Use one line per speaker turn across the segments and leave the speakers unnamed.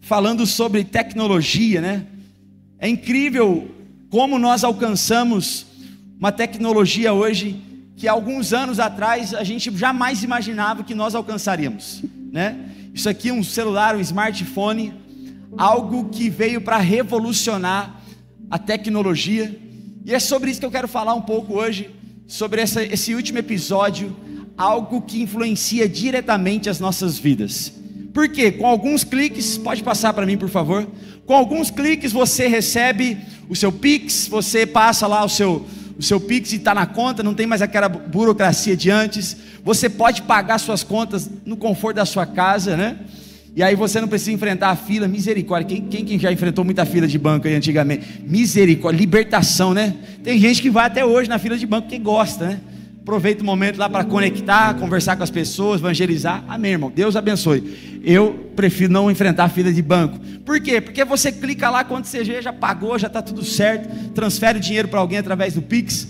falando sobre tecnologia, né? É incrível como nós alcançamos uma tecnologia hoje que alguns anos atrás a gente jamais imaginava que nós alcançaríamos, né? Isso aqui é um celular, um smartphone, algo que veio para revolucionar a tecnologia, e é sobre isso que eu quero falar um pouco hoje, sobre esse último episódio, algo que influencia diretamente as nossas vidas. Por quê? Com alguns cliques, pode passar para mim por favor, com alguns cliques você recebe o seu Pix, você passa lá o seu Pix e está na conta, não tem mais aquela burocracia de antes, você pode pagar suas contas no conforto da sua casa, né? E aí você não precisa enfrentar a fila, misericórdia, quem já enfrentou muita fila de banco aí antigamente? Misericórdia, libertação, né? Tem gente que vai até hoje na fila de banco porque gosta, né? Aproveita o momento lá para conectar, conversar com as pessoas, evangelizar. Amém, irmão, Deus abençoe. Eu prefiro não enfrentar a fila de banco. Por quê? Porque você clica lá, quando você já pagou, já está tudo certo, transfere o dinheiro para alguém através do Pix.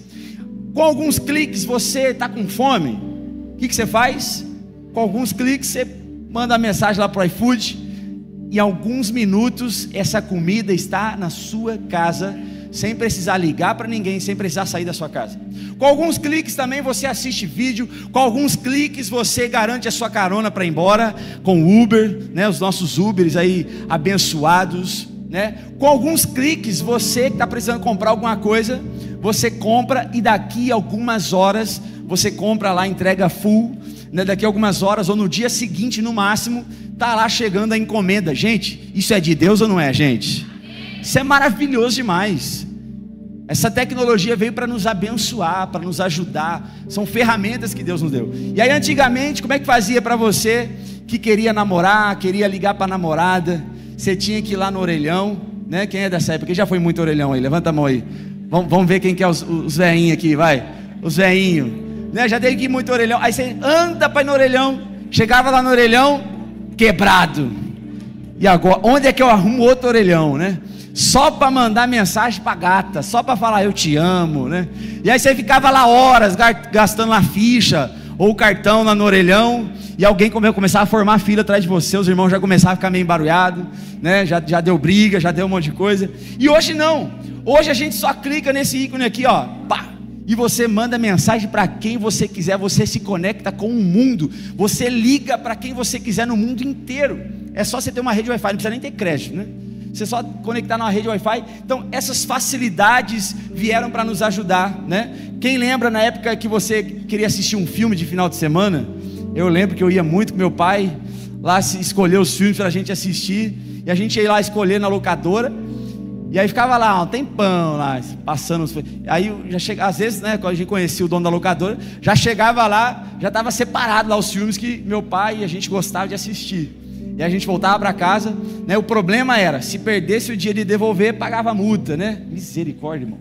Com alguns cliques você está com fome, o que você faz? Com alguns cliques você manda a mensagem lá para o iFood, e em alguns minutos essa comida está na sua casa, sem precisar ligar para ninguém, sem precisar sair da sua casa. Com alguns cliques também você assiste vídeo, com alguns cliques você garante a sua carona para ir embora, com Uber, né, os nossos Ubers aí abençoados, né? Com alguns cliques você que está precisando comprar alguma coisa, você compra e daqui a algumas horas você compra lá, entrega full, né? Daqui a algumas horas ou no dia seguinte no máximo, está lá chegando a encomenda. Gente, isso é de Deus ou não é, gente? Isso é maravilhoso demais. Essa tecnologia veio para nos abençoar, para nos ajudar. São ferramentas que Deus nos deu. E aí antigamente, como é que fazia para você que queria namorar, queria ligar para a namorada? Você tinha que ir lá no orelhão, né? Quem é dessa época? Quem já foi muito orelhão aí? Levanta a mão aí. Vamos ver quem que é os veinhos aqui, vai. Os veinhos, né? Já teve que ir muito orelhão. Aí você anda para ir no orelhão, chegava lá no orelhão, quebrado. E agora, onde é que eu arrumo outro orelhão, né? Só para mandar mensagem para gata, só para falar eu te amo, né? E aí você ficava lá horas gastando a ficha ou o cartão lá no orelhão, e alguém começava a formar fila atrás de você, os irmãos já começavam a ficar meio embarulhados, né? Já deu briga, já deu um monte de coisa. E hoje não, hoje a gente só clica nesse ícone aqui, ó, pá, e você manda mensagem para quem você quiser, você se conecta com o mundo, você liga para quem você quiser no mundo inteiro. É só você ter uma rede Wi-Fi, não precisa nem ter crédito, né? Você só conectar numa rede Wi-Fi. Então essas facilidades vieram para nos ajudar, né? Quem lembra na época que você queria assistir um filme de final de semana? Eu lembro que eu ia muito com meu pai lá escolher os filmes para a gente assistir, e a gente ia lá escolher na locadora, e aí ficava lá um tempão lá, passando os... Aí já chegava, às vezes, né, quando a gente conhecia o dono da locadora, já chegava lá, já estava separado lá os filmes que meu pai e a gente gostava de assistir. E a gente voltava para casa, né? O problema era, se perdesse o dia de devolver, pagava multa, né? Misericórdia, irmão.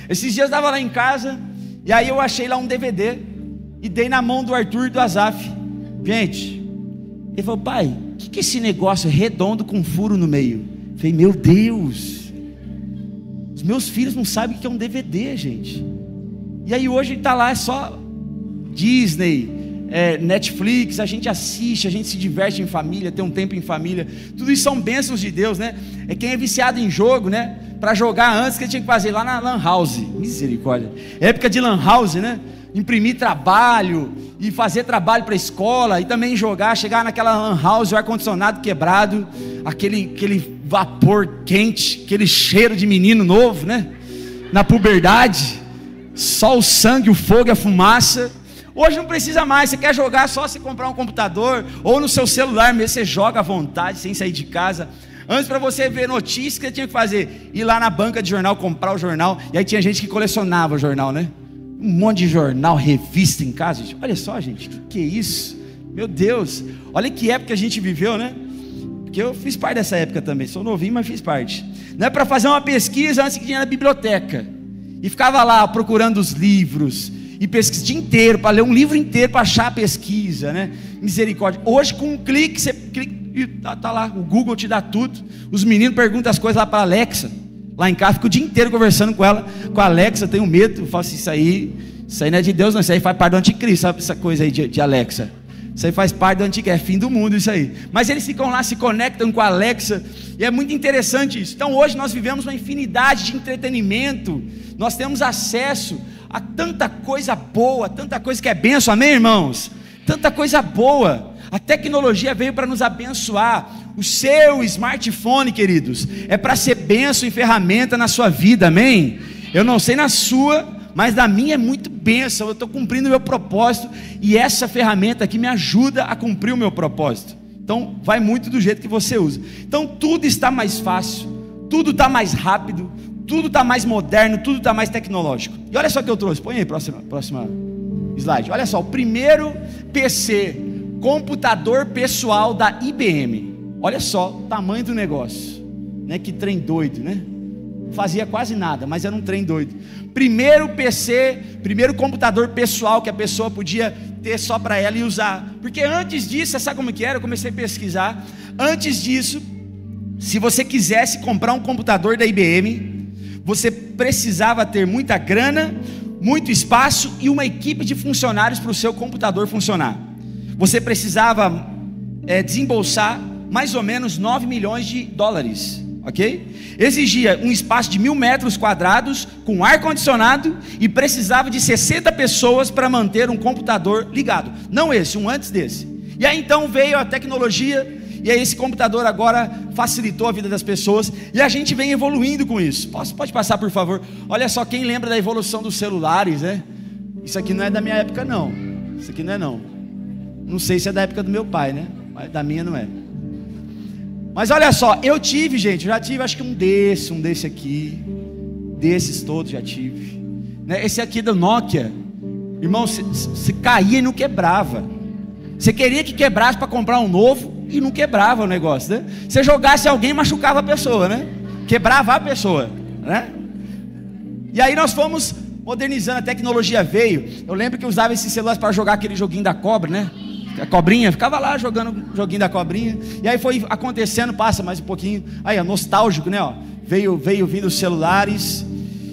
Esses dias eu estava lá em casa, e aí eu achei lá um DVD, e dei na mão do Arthur e do Azaf. Gente, ele falou, pai, o que é esse negócio redondo com furo no meio? Eu falei, meu Deus, os meus filhos não sabem o que é um DVD, gente. E aí hoje está lá, é só Disney, Netflix, a gente assiste, a gente se diverte em família, tem um tempo em família, tudo isso são bênçãos de Deus, né? É quem é viciado em jogo, né? Para jogar antes que tinha que fazer lá na Lan House, misericórdia, época de Lan House, né? Imprimir trabalho e fazer trabalho para a escola e também jogar, chegar naquela Lan House, o ar-condicionado quebrado, aquele vapor quente, aquele cheiro de menino novo, né? Na puberdade, só o sangue, o fogo e a fumaça. Hoje não precisa mais, você quer jogar, só você comprar um computador, ou no seu celular mesmo, você joga à vontade, sem sair de casa. Antes, para você ver notícias, que você tinha que fazer? Ir lá na banca de jornal, comprar o jornal, e aí tinha gente que colecionava o jornal, né? Um monte de jornal, revista em casa, gente. Olha só, gente, que é isso? Meu Deus, olha que época a gente viveu, né? Porque eu fiz parte dessa época também, sou novinho, mas fiz parte. Não é para fazer uma pesquisa antes que tinha na biblioteca, e ficava lá procurando os livros, e pesquisa o dia inteiro, para ler um livro inteiro, para achar a pesquisa, né? Misericórdia. Hoje com um clique, você clica e tá lá, o Google te dá tudo. Os meninos perguntam as coisas lá para a Alexa, lá em casa, fico o dia inteiro conversando com ela, com a Alexa, tenho medo, eu falo assim, isso aí não é de Deus não, isso aí faz parte do anticristo, sabe essa coisa aí de Alexa? Isso aí faz parte do antigo, é fim do mundo isso aí. Mas eles ficam lá, se conectam com a Alexa, e é muito interessante isso. Então hoje nós vivemos uma infinidade de entretenimento, nós temos acesso a tanta coisa boa, tanta coisa que é bênção, amém, irmãos? Tanta coisa boa. A tecnologia veio para nos abençoar. O seu smartphone, queridos, é para ser bênção e ferramenta na sua vida, amém? Eu não sei na sua, mas da minha é muito bênção. Eu estou cumprindo o meu propósito, e essa ferramenta aqui me ajuda a cumprir o meu propósito. Então vai muito do jeito que você usa. Então tudo está mais fácil, tudo está mais rápido, tudo está mais moderno, tudo está mais tecnológico. E olha só o que eu trouxe, põe aí, próxima slide. Olha só, o primeiro PC, computador pessoal da IBM. Olha só o tamanho do negócio, né? Que trem doido, né? Fazia quase nada, mas era um trem doido. Primeiro PC, primeiro computador pessoal que a pessoa podia ter só para ela e usar. Porque antes disso, você sabe como que era? Eu comecei a pesquisar. Antes disso, se você quisesse comprar um computador da IBM, você precisava ter muita grana, muito espaço e uma equipe de funcionários para o seu computador funcionar. Você precisava desembolsar mais ou menos 9 milhões de dólares, ok? Exigia um espaço de 1.000 metros quadrados, com ar-condicionado, e precisava de 60 pessoas para manter um computador ligado. Não esse, um antes desse. E aí então veio a tecnologia, e aí esse computador agora facilitou a vida das pessoas, e a gente vem evoluindo com isso. Pode passar, por favor? Olha só, quem lembra da evolução dos celulares, né? Isso aqui não é da minha época não. Isso aqui não é não. Não sei se é da época do meu pai, né? Mas da minha não é. Mas olha só, eu tive, gente, já tive acho que um desse aqui, desses todos já tive, né? Esse aqui do Nokia, irmão, você caía e não quebrava. Você queria que quebrasse para comprar um novo e não quebrava o negócio, né? Você jogasse alguém, machucava a pessoa, né? Quebrava a pessoa, né? E aí nós fomos modernizando, a tecnologia veio. Eu lembro que eu usava esses celulares para jogar aquele joguinho da cobra, né? A cobrinha, ficava lá jogando o joguinho da cobrinha. E aí foi acontecendo, passa mais um pouquinho. Aí, ó, nostálgico, né? Ó, veio vindo os celulares.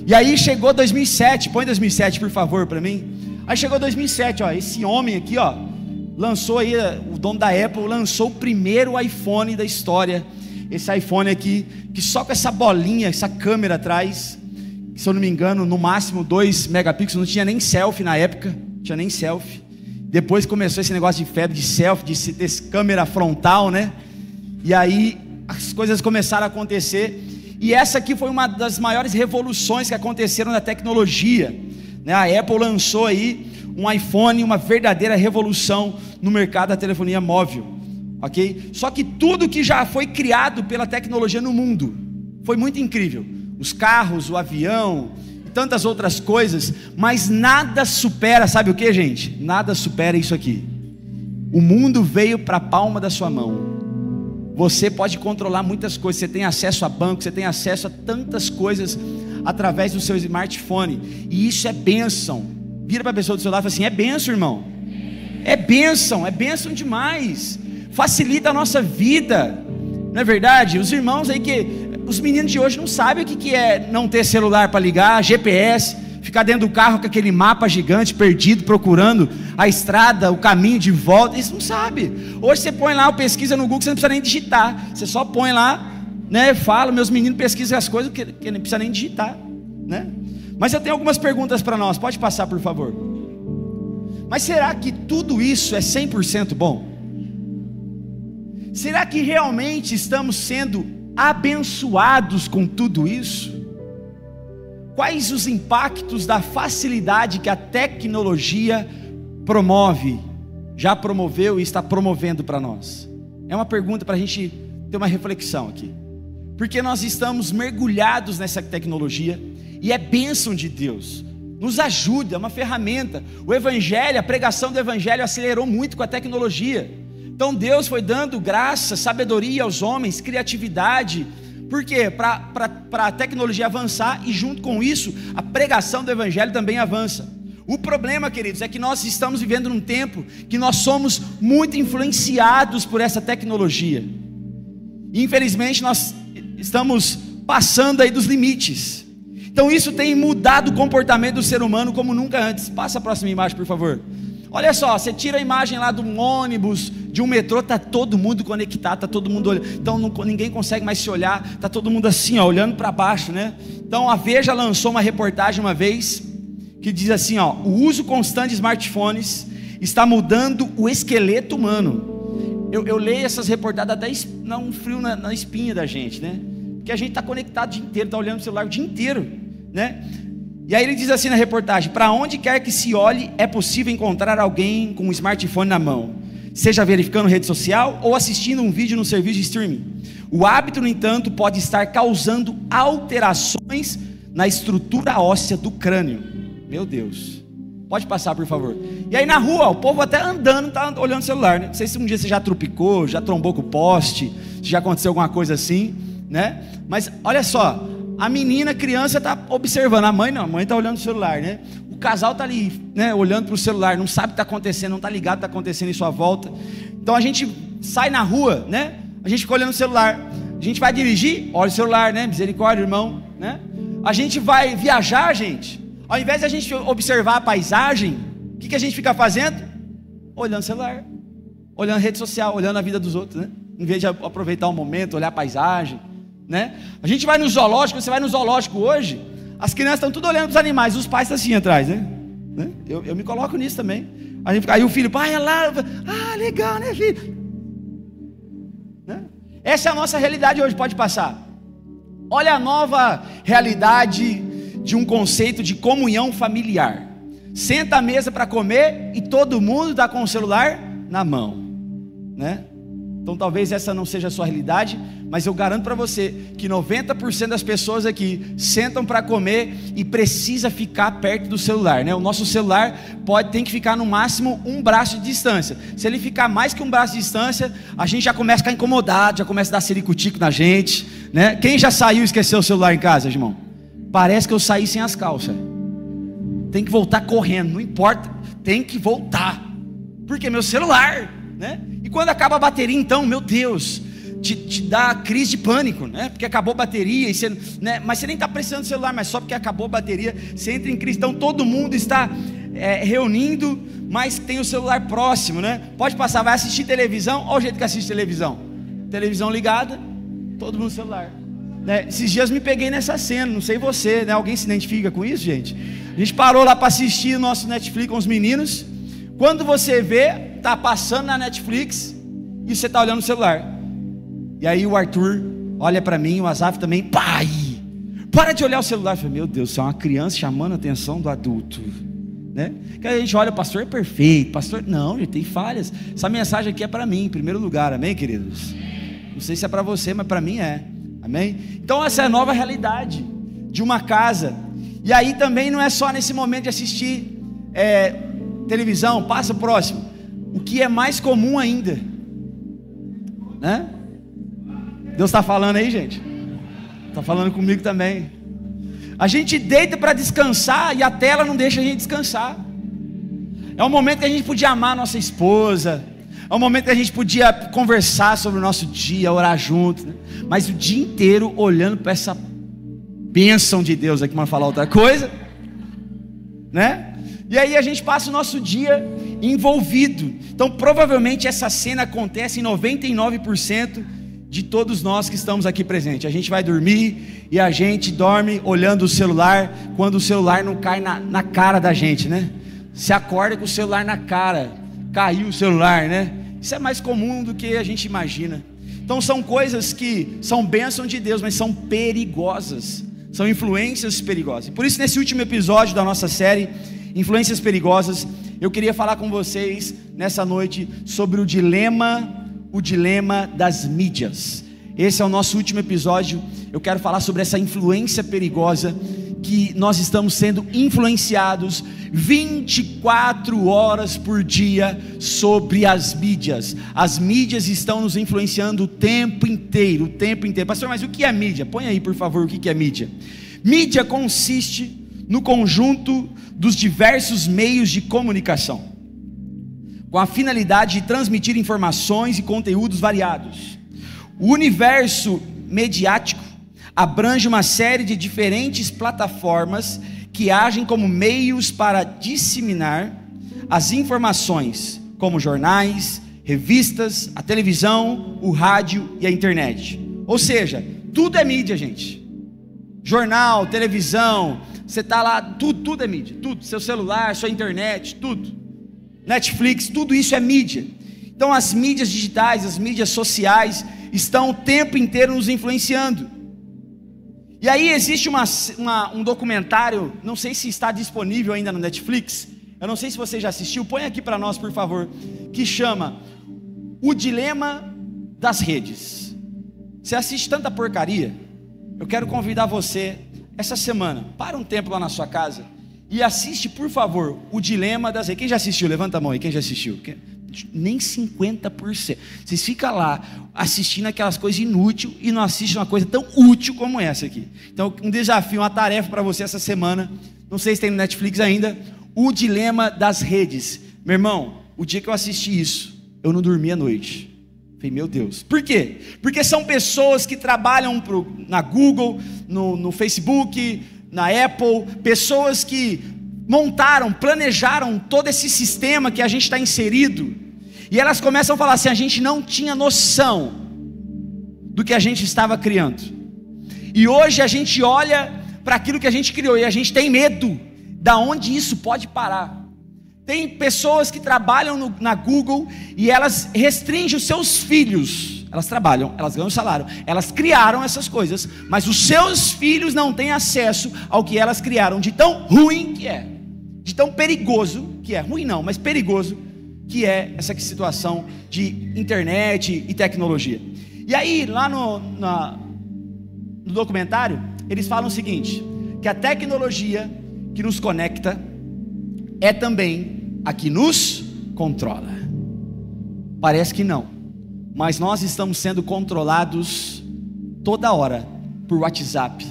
E aí chegou 2007. Põe 2007, por favor, para mim. Aí chegou 2007, ó. Esse homem aqui, ó, lançou aí, o dono da Apple lançou o primeiro iPhone da história. Esse iPhone aqui, que só com essa bolinha, essa câmera atrás, se eu não me engano, no máximo 2 megapixels. Não tinha nem selfie na época. Não tinha nem selfie. Depois começou esse negócio de febre de selfie, de ter câmera frontal, né? E aí as coisas começaram a acontecer. E essa aqui foi uma das maiores revoluções que aconteceram na tecnologia, né? A Apple lançou aí um iPhone, uma verdadeira revolução no mercado da telefonia móvel, ok? Só que tudo que já foi criado pela tecnologia no mundo foi muito incrível. Os carros, o avião, tantas outras coisas, mas nada supera, sabe o que, gente? Nada supera isso aqui. O mundo veio para a palma da sua mão. Você pode controlar muitas coisas, você tem acesso a banco, você tem acesso a tantas coisas através do seu smartphone, e isso é bênção. Vira para a pessoa do seu lado e fala assim: é bênção, irmão. É bênção demais. Facilita a nossa vida, não é verdade? Os irmãos aí os meninos de hoje não sabem o que é não ter celular para ligar, GPS, ficar dentro do carro com aquele mapa gigante, perdido, procurando a estrada, o caminho de volta. Eles não sabem. Hoje você põe lá, pesquisa no Google, você não precisa nem digitar. Você só põe lá, né? Fala, meus meninos pesquisam as coisas que não precisa nem digitar, né? Mas eu tenho algumas perguntas para nós. Pode passar, por favor. Mas será que tudo isso é 100% bom? Será que realmente estamos sendo abençoados com tudo isso? Quais os impactos da facilidade que a tecnologia promove, já promoveu e está promovendo para nós? É uma pergunta para a gente ter uma reflexão aqui, porque nós estamos mergulhados nessa tecnologia e é bênção de Deus, nos ajuda, é uma ferramenta. O Evangelho, a pregação do Evangelho acelerou muito com a tecnologia. Então Deus foi dando graça, sabedoria aos homens, criatividade. Por quê? Para a tecnologia avançar, e junto com isso, a pregação do Evangelho também avança. O problema, queridos, é que nós estamos vivendo num tempo que nós somos muito influenciados por essa tecnologia. E infelizmente nós estamos passando aí dos limites. Então isso tem mudado o comportamento do ser humano como nunca antes. Passa a próxima imagem, por favor. Olha só, você tira a imagem lá de um ônibus, de um metrô, tá todo mundo conectado, tá todo mundo olhando, então ninguém consegue mais se olhar, tá todo mundo assim, ó, olhando para baixo, né? Então a Veja lançou uma reportagem uma vez que diz assim, ó: o uso constante de smartphones está mudando o esqueleto humano. Eu leio essas reportagens até dá um frio na espinha da gente, né? Porque a gente está conectado o dia inteiro, está olhando o celular o dia inteiro, né? E aí ele diz assim na reportagem: para onde quer que se olhe, é possível encontrar alguém com um smartphone na mão, seja verificando rede social ou assistindo um vídeo no serviço de streaming. O hábito, no entanto, pode estar causando alterações na estrutura óssea do crânio. Meu Deus. Pode passar, por favor. E aí na rua, o povo até andando, está olhando o celular, né? Não sei se um dia você já tropicou, já trombou com o poste, se já aconteceu alguma coisa assim, né? Mas olha só, a menina, a criança está observando, a mãe não, a mãe está olhando o celular, né? O casal está ali, né, olhando para o celular, não sabe o que está acontecendo, não está ligado o que está acontecendo em sua volta. Então a gente sai na rua, né? A gente fica olhando o celular. A gente vai dirigir, olha o celular, né? Misericórdia, irmão, né? A gente vai viajar, gente. Ao invés de a gente observar a paisagem, o que a gente fica fazendo? Olhando o celular, olhando a rede social, olhando a vida dos outros, né? Em vez de aproveitar o momento, olhar a paisagem, né? A gente vai no zoológico, você vai no zoológico hoje, as crianças estão tudo olhando para os animais, os pais estão assim atrás, né? Eu me coloco nisso também. Aí o filho, pai, é lá, legal, né, filho? Né? Essa é a nossa realidade hoje, pode passar. Olha a nova realidade de um conceito de comunhão familiar. Senta à mesa para comer e todo mundo está com o celular na mão, né? Então talvez essa não seja a sua realidade, mas eu garanto para você que 90% das pessoas aqui sentam para comer e precisa ficar perto do celular, né? O nosso celular tem que ficar no máximo um braço de distância. Se ele ficar mais que um braço de distância, a gente já começa a ficar incomodado, já começa a dar ciricutico na gente, né? Quem já saiu e esqueceu o celular em casa, irmão? Parece que eu saí sem as calças. Tem que voltar correndo, não importa, tem que voltar, porque meu celular, né? E quando acaba a bateria, então, meu Deus, te dá crise de pânico, né? Porque acabou a bateria, e você, né? Mas você nem está precisando do celular, mas só porque acabou a bateria, você entra em crise. Então todo mundo está reunindo, mas tem o celular próximo, né? Pode passar, vai assistir televisão, olha o jeito que assiste televisão. Televisão ligada, todo mundo no celular. Né? Esses dias me peguei nessa cena, não sei você, né? Alguém se identifica com isso, gente? A gente parou lá para assistir o nosso Netflix com os meninos. Quando você vê, tá passando na Netflix e você tá olhando o celular. E aí o Arthur olha para mim, o Azaf também, pai, para de olhar o celular. Eu falei, meu Deus, você é uma criança chamando a atenção do adulto, né? Que a gente olha, o pastor é perfeito, pastor, não, ele tem falhas. Essa mensagem aqui é para mim, em primeiro lugar, amém, queridos? Não sei se é para você, mas para mim é. Amém? Então essa é a nova realidade de uma casa. E aí também não é só nesse momento de assistir televisão, passa o próximo. O que é mais comum ainda, né? Deus está falando aí, gente? Está falando comigo também. A gente deita para descansar e a tela não deixa a gente descansar. É um momento que a gente podia amar a nossa esposa, é um momento que a gente podia conversar sobre o nosso dia, orar junto, né? Mas o dia inteiro olhando para essa bênção de Deus aqui, para falar outra coisa, né? E aí a gente passa o nosso dia envolvido. Então provavelmente essa cena acontece em 99% de todos nós que estamos aqui presentes. A gente vai dormir e a gente dorme olhando o celular, quando o celular não cai na cara da gente, né? Se acorda com o celular na cara, caiu o celular, né? Isso é mais comum do que a gente imagina. Então são coisas que são bênção de Deus, mas são perigosas, são influências perigosas. Por isso nesse último episódio da nossa série Influências Perigosas, eu queria falar com vocês nessa noite sobre o dilema das mídias. Esse é o nosso último episódio. Eu quero falar sobre essa influência perigosa, que nós estamos sendo influenciados 24 horas por dia sobre as mídias. As mídias estão nos influenciando o tempo inteiro, Pastor, mas o que é mídia? Põe aí, por favor, o que é mídia. Mídia consiste no conjunto dos diversos meios de comunicação, com a finalidade de transmitir informações e conteúdos variados. O universo mediático abrange uma série de diferentes plataformas que agem como meios para disseminar as informações, como jornais, revistas, a televisão, o rádio e a internet. Ou seja, tudo é mídia, gente. Jornal, televisão, você está lá, tudo é mídia, tudo, seu celular, sua internet, tudo, Netflix, tudo isso é mídia. Então as mídias digitais, as mídias sociais estão o tempo inteiro nos influenciando. E aí existe um documentário, não sei se está disponível ainda no Netflix, eu não sei se você já assistiu, põe aqui para nós por favor, que chama O Dilema das Redes. Você assiste tanta porcaria, eu quero convidar você, essa semana, para um tempo lá na sua casa, e assiste por favor, O Dilema das Redes. Quem já assistiu? Levanta a mão aí, quem já assistiu? Nem 50%, vocês ficam lá, assistindo aquelas coisas inúteis, e não assistem uma coisa tão útil como essa aqui. Então um desafio, uma tarefa para você essa semana, não sei se tem no Netflix ainda, O Dilema das Redes. Meu irmão, o dia que eu assisti isso, eu não dormi à noite. Falei, meu Deus, por quê? Porque são pessoas que trabalham na Google, no Facebook, na Apple, pessoas que montaram, planejaram todo esse sistema que a gente está inserido, e elas começam a falar assim, a gente não tinha noção do que a gente estava criando, e hoje a gente olha para aquilo que a gente criou, e a gente tem medo, da onde isso pode parar. Tem pessoas que trabalham na Google, e elas restringem os seus filhos, elas trabalham, elas ganham salário, elas criaram essas coisas, mas os seus filhos não têm acesso ao que elas criaram, de tão ruim que é, de tão perigoso que é, ruim não, mas perigoso que é essa situação de internet e tecnologia. E aí lá no documentário, eles falam o seguinte, que a tecnologia que nos conecta é também a que nos controla. Parece que não, mas nós estamos sendo controlados toda hora por WhatsApp,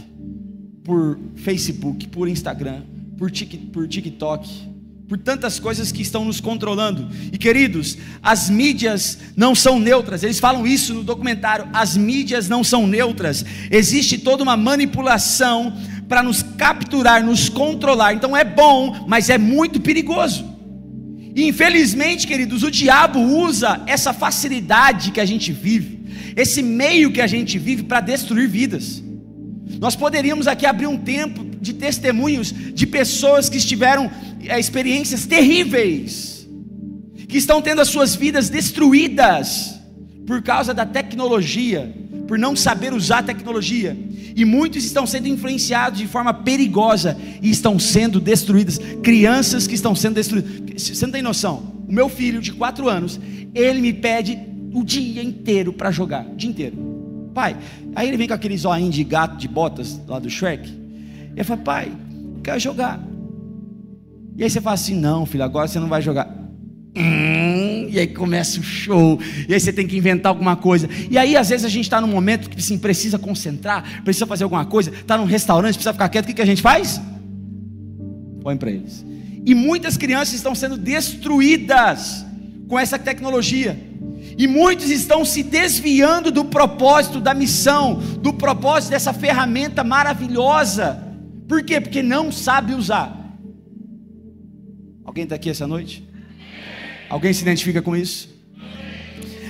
por Facebook, por Instagram, por TikTok, por tantas coisas que estão nos controlando. E queridos, as mídias não são neutras, eles falam isso no documentário, as mídias não são neutras, existe toda uma manipulação para nos capturar, nos controlar. Então é bom, mas é muito perigoso. E infelizmente, queridos, o diabo usa essa facilidade que a gente vive, esse meio que a gente vive, para destruir vidas. Nós poderíamos aqui abrir um tempo de testemunhos de pessoas que tiveram experiências terríveis, que estão tendo as suas vidas destruídas por causa da tecnologia, por não saber usar a tecnologia, e muitos estão sendo influenciados de forma perigosa e estão sendo destruídas, crianças que estão sendo destruídas. Você não tem noção, o meu filho de 4 anos, ele me pede o dia inteiro para jogar, o dia inteiro, pai, aí ele vem com aquele zoinho de gato de botas lá do Shrek, e ele fala, pai, eu quero jogar, e aí você fala assim, não filho, agora você não vai jogar, e aí começa o show, e aí você tem que inventar alguma coisa, e aí às vezes a gente está num momento que assim, precisa concentrar, precisa fazer alguma coisa, está num restaurante, precisa ficar quieto, o que a gente faz? Põe para eles. E muitas crianças estão sendo destruídas com essa tecnologia, e muitos estão se desviando do propósito, da missão, do propósito dessa ferramenta maravilhosa. Por quê? Porque não sabe usar. Alguém está aqui essa noite? Alguém se identifica com isso?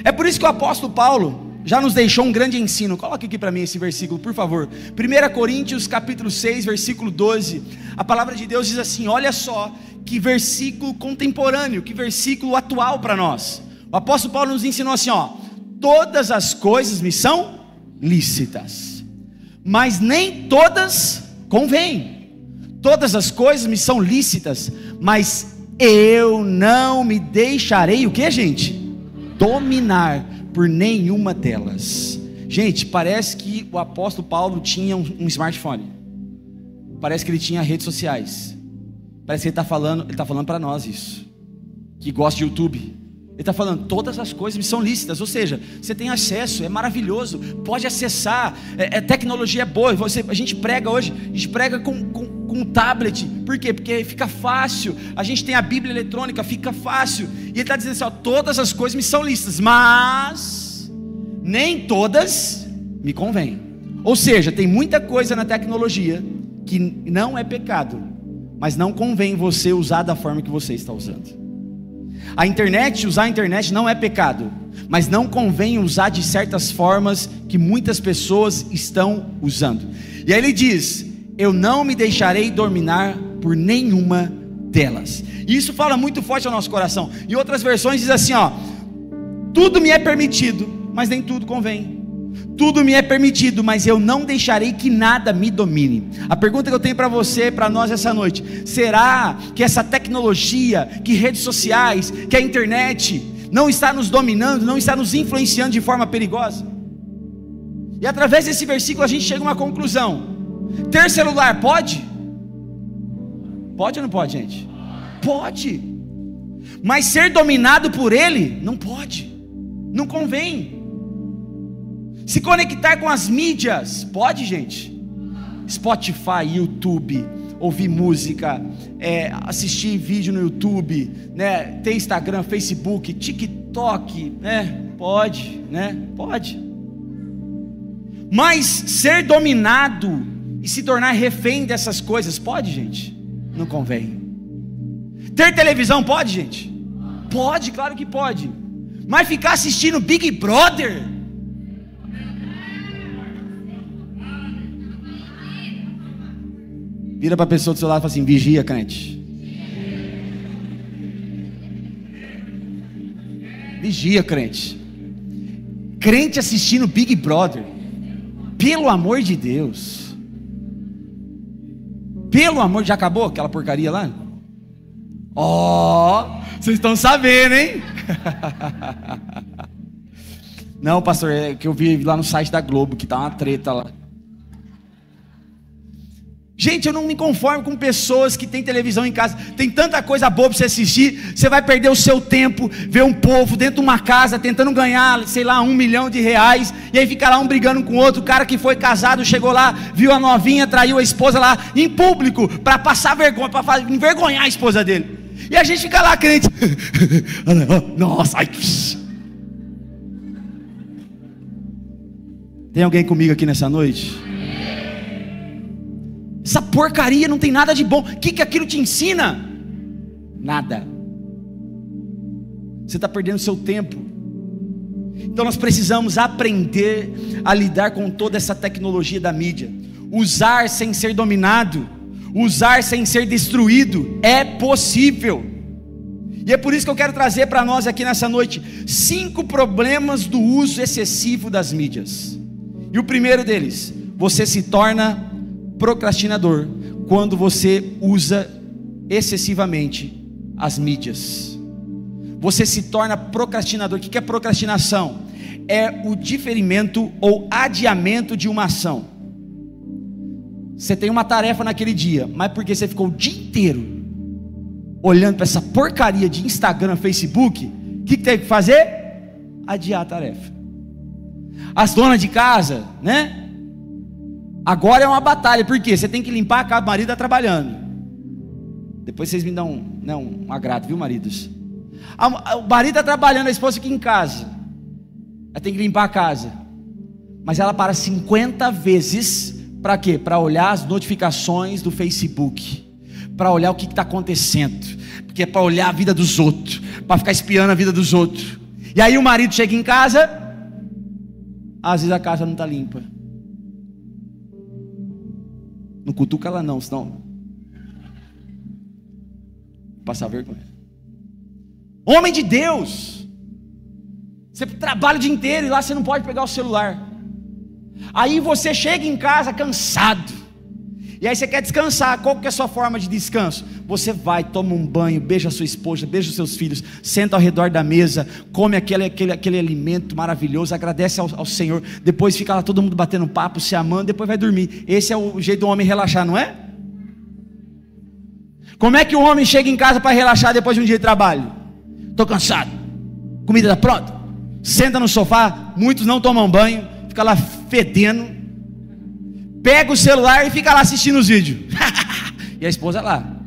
É por isso que o apóstolo Paulo já nos deixou um grande ensino. Coloque aqui para mim esse versículo, por favor. 1 Coríntios capítulo 6, versículo 12. A palavra de Deus diz assim, olha só que versículo contemporâneo, que versículo atual para nós. O apóstolo Paulo nos ensinou assim, ó, todas as coisas me são lícitas, mas nem todas convêm. Todas as coisas me são lícitas, mas eu não me deixarei, o que, gente? Dominar por nenhuma delas. Gente, parece que o apóstolo Paulo tinha um smartphone, parece que ele tinha redes sociais, parece que ele está falando para nós isso, que gosta de YouTube. Ele está falando, todas as coisas me são lícitas, ou seja, você tem acesso, é maravilhoso, pode acessar, tecnologia é boa, a gente prega hoje, a gente prega com tablet, por quê? Porque fica fácil, a gente tem a Bíblia eletrônica, fica fácil, e ele está dizendo assim, ó, todas as coisas me são lícitas, mas nem todas me convêm. Ou seja, tem muita coisa na tecnologia que não é pecado, mas não convém você usar da forma que você está usando. Usar a internet não é pecado, mas não convém usar de certas formas que muitas pessoas estão usando. E aí ele diz: eu não me deixarei dominar por nenhuma delas. E isso fala muito forte ao nosso coração. Em outras versões diz assim, ó: tudo me é permitido, mas nem tudo convém. Tudo me é permitido, mas eu não deixarei que nada me domine. A pergunta que eu tenho para você, para nós essa noite: será que essa tecnologia, que redes sociais, que a internet não está nos dominando, não está nos influenciando de forma perigosa? E através desse versículo a gente chega a uma conclusão: ter celular pode? Pode ou não pode, gente? Pode. Mas ser dominado por ele, não pode, não convém. Se conectar com as mídias, pode, gente? Spotify, YouTube, ouvir música, assistir vídeo no YouTube, né? Ter Instagram, Facebook, TikTok, né? Pode, né? Pode. Mas ser dominado e se tornar refém dessas coisas, pode, gente? Não convém. Ter televisão pode, gente? Pode, claro que pode. Mas ficar assistindo Big Brother? Vira para a pessoa do seu lado e fala assim: vigia, crente. Vigia, crente. Crente assistindo Big Brother. Pelo amor de Deus. Pelo amor, já acabou aquela porcaria lá? Vocês estão sabendo, hein? Não, pastor, é que eu vi lá no site da Globo que tá uma treta lá. Gente, eu não me conformo com pessoas que têm televisão em casa. Tem tanta coisa boa para você assistir. Você vai perder o seu tempo, ver um povo dentro de uma casa tentando ganhar, sei lá, R$1 milhão, e aí fica lá um brigando com o outro. O cara que foi casado chegou lá, viu a novinha, traiu a esposa lá em público, para passar vergonha, para envergonhar a esposa dele. E a gente fica lá crente. Nossa, ai. Tem alguém comigo aqui nessa noite? Essa porcaria não tem nada de bom. O que aquilo te ensina? Nada. Você está perdendo seu tempo. Então nós precisamos aprender a lidar com toda essa tecnologia da mídia. Usar sem ser dominado, usar sem ser destruído, é possível. E é por isso que eu quero trazer para nós aqui nessa noite 5 problemas do uso excessivo das mídias. E o primeiro deles: você se torna procrastinador quando você usa excessivamente as mídias. Você se torna procrastinador. O que é procrastinação? É o diferimento ou adiamento de uma ação. Você tem uma tarefa naquele dia, mas porque você ficou o dia inteiro olhando para essa porcaria de Instagram, Facebook, o que tem que fazer? Adiar a tarefa. As donas de casa, né? Agora é uma batalha, porque você tem que limpar a casa, o marido está trabalhando. Depois vocês me dão um agrado, viu, maridos? O marido está trabalhando, a esposa fica em casa. Ela tem que limpar a casa. Mas ela para 50 vezes, para quê? Para olhar as notificações do Facebook, para olhar o que está acontecendo, porque é para olhar a vida dos outros, para ficar espiando a vida dos outros. E aí o marido chega em casa, às vezes a casa não está limpa. Não cutuca ela não, senão passar vergonha. Homem de Deus, você trabalha o dia inteiro e lá você não pode pegar o celular. Aí você chega em casa cansado, e aí você quer descansar. Qual que é a sua forma de descanso? Você vai, toma um banho, beija a sua esposa, beija os seus filhos, senta ao redor da mesa, come aquele alimento maravilhoso, agradece ao Senhor, depois fica lá todo mundo batendo papo, se amando, depois vai dormir. Esse é o jeito do homem relaxar, não é? Como é que o homem chega em casa para relaxar depois de um dia de trabalho? Estou cansado, comida está pronta, senta no sofá, muitos não tomam banho, fica lá fedendo, pega o celular e fica lá assistindo os vídeos. E a esposa lá.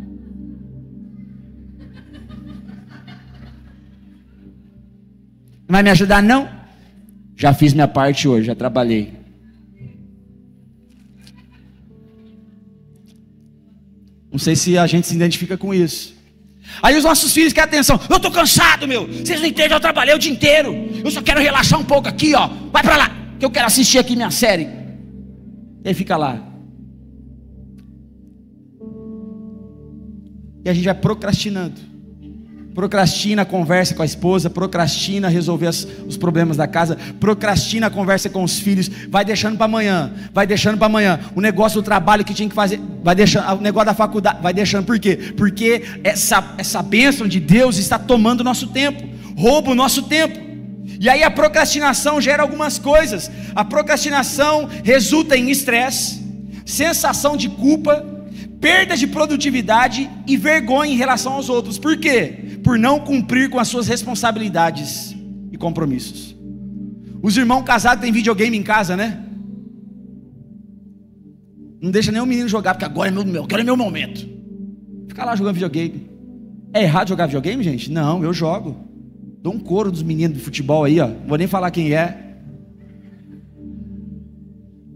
Não vai me ajudar não? Já fiz minha parte hoje, já trabalhei. Não sei se a gente se identifica com isso. Aí os nossos filhos querem atenção. Eu estou cansado, meu. Vocês não entendem, eu trabalhei o dia inteiro. Eu só quero relaxar um pouco aqui, ó. Vai para lá, que eu quero assistir aqui minha série. E aí fica lá. E a gente vai procrastinando. Procrastina a conversa com a esposa, procrastina resolver os problemas da casa, procrastina a conversa com os filhos, vai deixando para amanhã, o negócio do trabalho que tinha que fazer, vai deixando, o negócio da faculdade, vai deixando. Por quê? Porque essa bênção de Deus está tomando o nosso tempo, rouba o nosso tempo. E aí a procrastinação gera algumas coisas. A procrastinação resulta em estresse, sensação de culpa, perda de produtividade e vergonha em relação aos outros. Por quê? Por não cumprir com as suas responsabilidades e compromissos. Os irmãos casados têm videogame em casa, né? Não deixa nem o menino jogar, porque agora é meu momento. Fica lá jogando videogame. É errado jogar videogame, gente? Não, eu jogo. Dou um coro dos meninos de futebol aí, ó. Não vou nem falar quem é.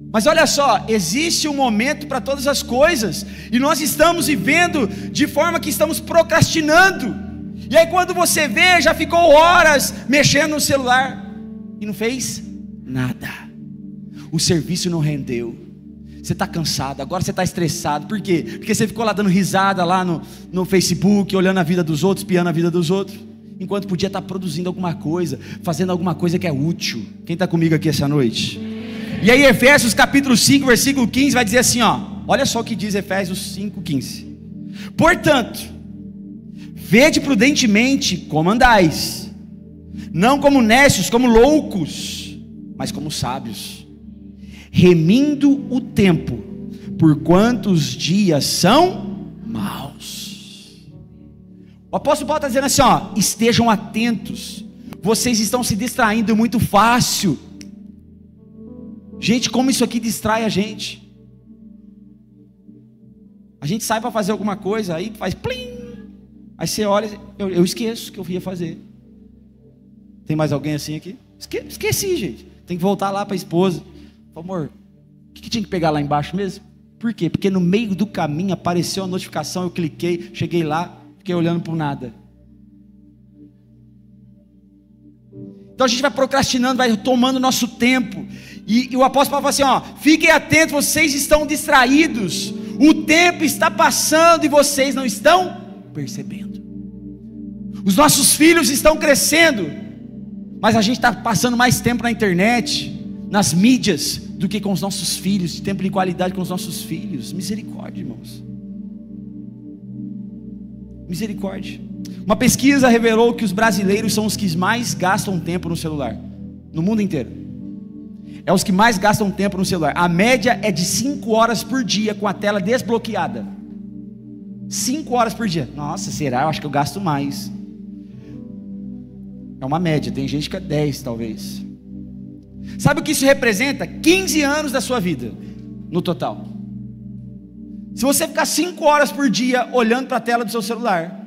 Mas olha só, existe um momento para todas as coisas, e nós estamos vivendo de forma que estamos procrastinando. E aí quando você vê, já ficou horas mexendo no celular e não fez nada. O serviço não rendeu. Você está cansado, agora você está estressado. Por quê? Porque você ficou lá dando risada lá no Facebook, olhando a vida dos outros, espiando a vida dos outros, enquanto podia estar produzindo alguma coisa, fazendo alguma coisa que é útil. Quem está comigo aqui essa noite? E aí Efésios capítulo 5, versículo 15 vai dizer assim, ó. Olha só o que diz Efésios 5, 15. Portanto, vede prudentemente como andais, não como necios, como loucos, mas como sábios, remindo o tempo, porquanto os dias são maus. O apóstolo Paulo está dizendo assim, ó, estejam atentos, vocês estão se distraindo muito fácil. Gente, como isso aqui distrai a gente. A gente sai para fazer alguma coisa, aí faz plim. Aí você olha, eu esqueço que eu ia fazer. Tem mais alguém assim aqui? Esqueci, gente. Tem que voltar lá para a esposa. Amor, o que tinha que pegar lá embaixo mesmo? Por quê? Porque no meio do caminho apareceu a notificação, eu cliquei, cheguei lá, fiquei olhando para nada. Então a gente vai procrastinando, vai tomando nosso tempo. E o apóstolo Paulo fala assim, ó, fiquem atentos, vocês estão distraídos. O tempo está passando e vocês não estão percebendo. Os nossos filhos estão crescendo, mas a gente está passando mais tempo na internet, nas mídias, do que com os nossos filhos, de tempo de qualidade com os nossos filhos. Misericórdia, irmãos. Misericórdia. Uma pesquisa revelou que os brasileiros são os que mais gastam tempo no celular, no mundo inteiro. É os que mais gastam tempo no celular. A média é de 5 horas por dia com a tela desbloqueada. 5 horas por dia. Nossa, será? Eu acho que eu gasto mais. É uma média, tem gente que é 10 talvez. Sabe o que isso representa? 15 anos da sua vida, no total. Se você ficar 5 horas por dia olhando para a tela do seu celular,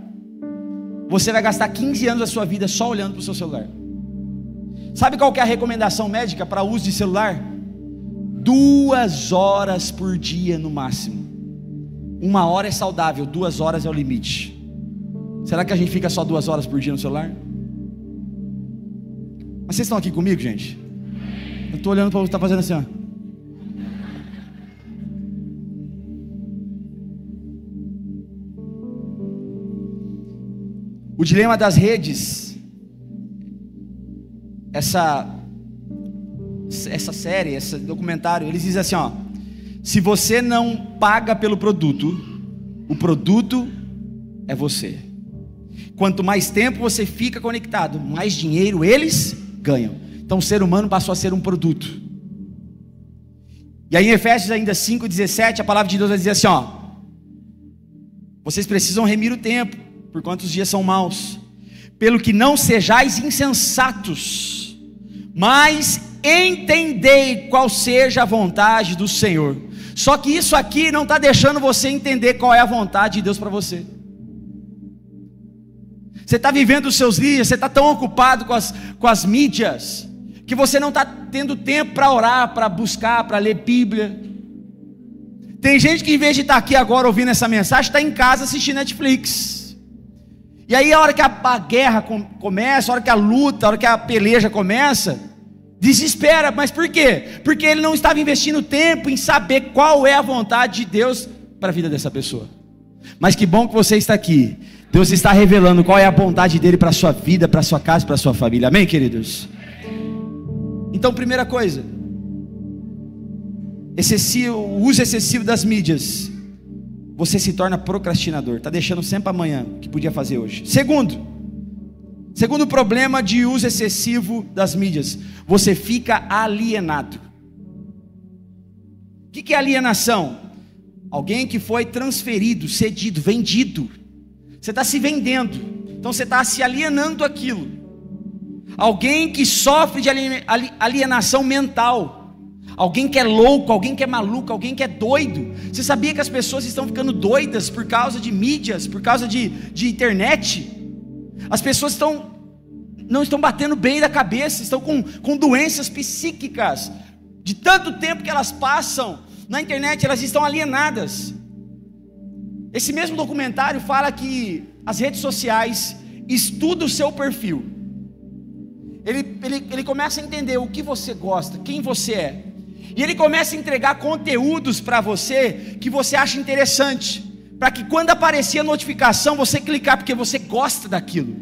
você vai gastar 15 anos da sua vida só olhando para o seu celular. Sabe qual que é a recomendação médica para uso de celular? 2 horas por dia no máximo. 1 hora é saudável, 2 horas é o limite. Será que a gente fica só 2 horas por dia no celular? Mas vocês estão aqui comigo, gente? Eu estou olhando para você, está fazendo assim, ó. O dilema das redes, essa série, esse documentário, eles dizem assim, ó: se você não paga pelo produto, o produto é você. Quanto mais tempo você fica conectado, mais dinheiro eles ganham. Então o ser humano passou a ser um produto. E aí em Efésios ainda 5:17, a palavra de Deus vai dizer assim, ó: vocês precisam remir o tempo, porquanto os dias são maus, pelo que não sejais insensatos, mas entendei qual seja a vontade do Senhor. Só que isso aqui não está deixando você entender qual é a vontade de Deus para você. Você está vivendo os seus dias, você está tão ocupado com as mídias, que você não está tendo tempo para orar, para buscar, para ler Bíblia. Tem gente que em vez de estar aqui agora ouvindo essa mensagem, está em casa assistindo Netflix. E aí a hora que a guerra começa, a hora que a luta, a hora que a peleja começa, desespera. Mas por quê? Porque ele não estava investindo tempo em saber qual é a vontade de Deus para a vida dessa pessoa. Mas que bom que você está aqui. Deus está revelando qual é a vontade dele para a sua vida, para a sua casa, para a sua família. Amém, queridos? Então, primeira coisa, o uso excessivo das mídias. Você se torna procrastinador, está deixando sempre amanhã o que podia fazer hoje. Segundo problema de uso excessivo das mídias, você fica alienado. O que é alienação? Alguém que foi transferido, cedido, vendido. Você está se vendendo, então você está se alienando aquilo. Alguém que sofre de alienação mental. Alguém que é louco, alguém que é maluco, alguém que é doido. Você sabia que as pessoas estão ficando doidas por causa de mídias, por causa de internet? As pessoas não estão batendo bem da cabeça, estão com doenças psíquicas. De tanto tempo que elas passam na internet, elas estão alienadas. Esse mesmo documentário fala que as redes sociais estudam o seu perfil. Ele começa a entender o que você gosta, quem você é. E ele começa a entregar conteúdos para você que você acha interessante, para que quando aparecer a notificação você clicar, porque você gosta daquilo.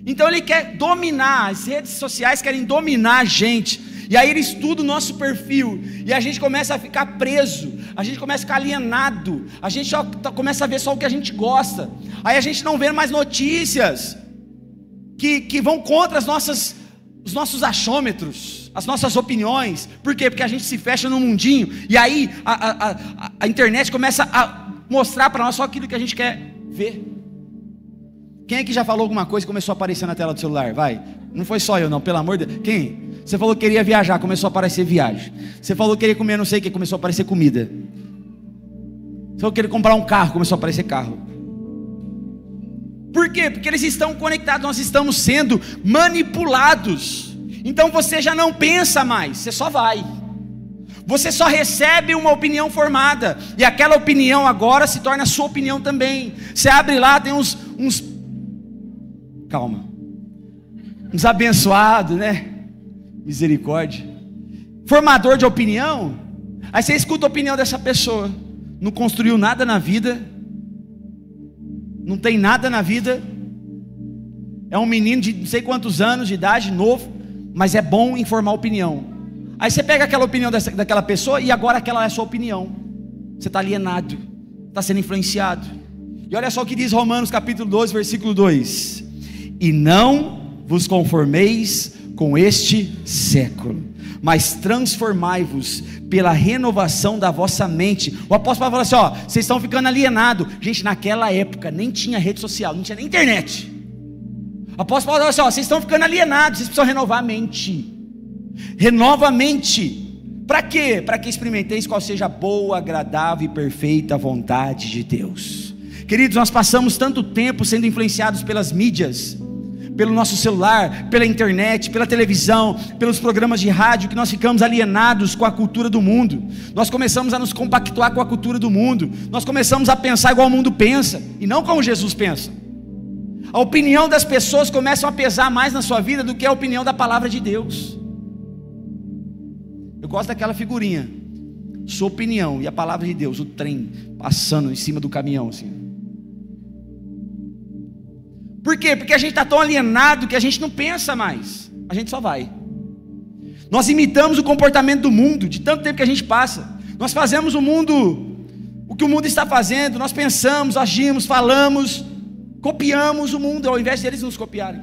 Então ele quer dominar, as redes sociais querem dominar a gente. E aí ele estuda o nosso perfil, e a gente começa a ficar preso, a gente começa a ficar alienado, a gente começa a ver só o que a gente gosta. Aí a gente não vê mais notícias que vão contra os nossos achômetros, as nossas opiniões. Por quê? Porque a gente se fecha num mundinho, e aí a internet começa a mostrar para nós só aquilo que a gente quer ver. Quem é que já falou alguma coisa e começou a aparecer na tela do celular? Vai, não foi só eu não, pelo amor de Deus. Quem? Você falou que queria viajar, começou a aparecer viagem. Você falou que queria comer não sei o que, começou a aparecer comida. Você falou que queria comprar um carro, começou a aparecer carro. Por quê? Porque eles estão conectados, nós estamos sendo manipulados. Então você já não pensa mais, você só vai. Você só recebe uma opinião formada, e aquela opinião agora se torna a sua opinião também. Você abre lá, tem uns abençoados, né? Misericórdia. Formador de opinião. Aí você escuta a opinião dessa pessoa. Não construiu nada na vida, não tem nada na vida, é um menino de não sei quantos anos de idade, novo, mas é bom em formar opinião. Aí você pega aquela opinião daquela pessoa, e agora aquela é a sua opinião. Você está alienado, está sendo influenciado. E olha só o que diz Romanos capítulo 12, versículo 2: e não vos conformeis com este século, mas transformai-vos pela renovação da vossa mente. O apóstolo fala assim, ó, vocês estão ficando alienados. Gente, naquela época nem tinha rede social, não tinha nem internet. O apóstolo fala assim, ó, vocês estão ficando alienados, vocês precisam renovar a mente. Renova a mente. Para quê? Para que experimenteis qual seja a boa, agradável e perfeita vontade de Deus. Queridos, nós passamos tanto tempo sendo influenciados pelas mídias, pelo nosso celular, pela internet, pela televisão, pelos programas de rádio, que nós ficamos alienados com a cultura do mundo. Nós começamos a nos compactuar com a cultura do mundo. Nós começamos a pensar igual o mundo pensa, e não como Jesus pensa. A opinião das pessoas começa a pesar mais na sua vida do que a opinião da palavra de Deus. Eu gosto daquela figurinha, sua opinião e a palavra de Deus, o trem passando em cima do caminhão assim. Por quê? Porque a gente está tão alienado que a gente não pensa mais, a gente só vai. Nós imitamos o comportamento do mundo, de tanto tempo que a gente passa. Nós fazemos o que o mundo está fazendo, nós pensamos, agimos, falamos, copiamos o mundo, ao invés de eles nos copiarem.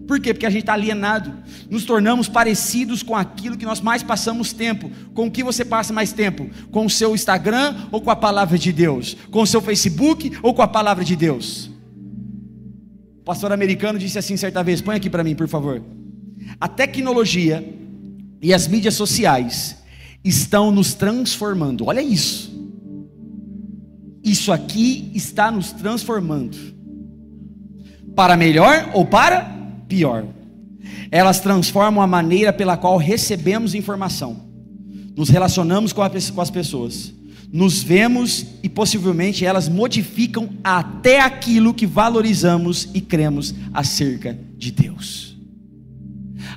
Por quê? Porque a gente está alienado, nos tornamos parecidos com aquilo que nós mais passamos tempo. Com o que você passa mais tempo? Com o seu Instagram ou com a palavra de Deus? Com o seu Facebook ou com a palavra de Deus? O pastor americano disse assim certa vez, põe aqui para mim por favor: a tecnologia e as mídias sociais estão nos transformando. Olha isso, isso aqui está nos transformando, para melhor ou para pior. Elas transformam a maneira pela qual recebemos informação, nos relacionamos com as pessoas, nos vemos e possivelmente elas modificam até aquilo que valorizamos e cremos acerca de Deus.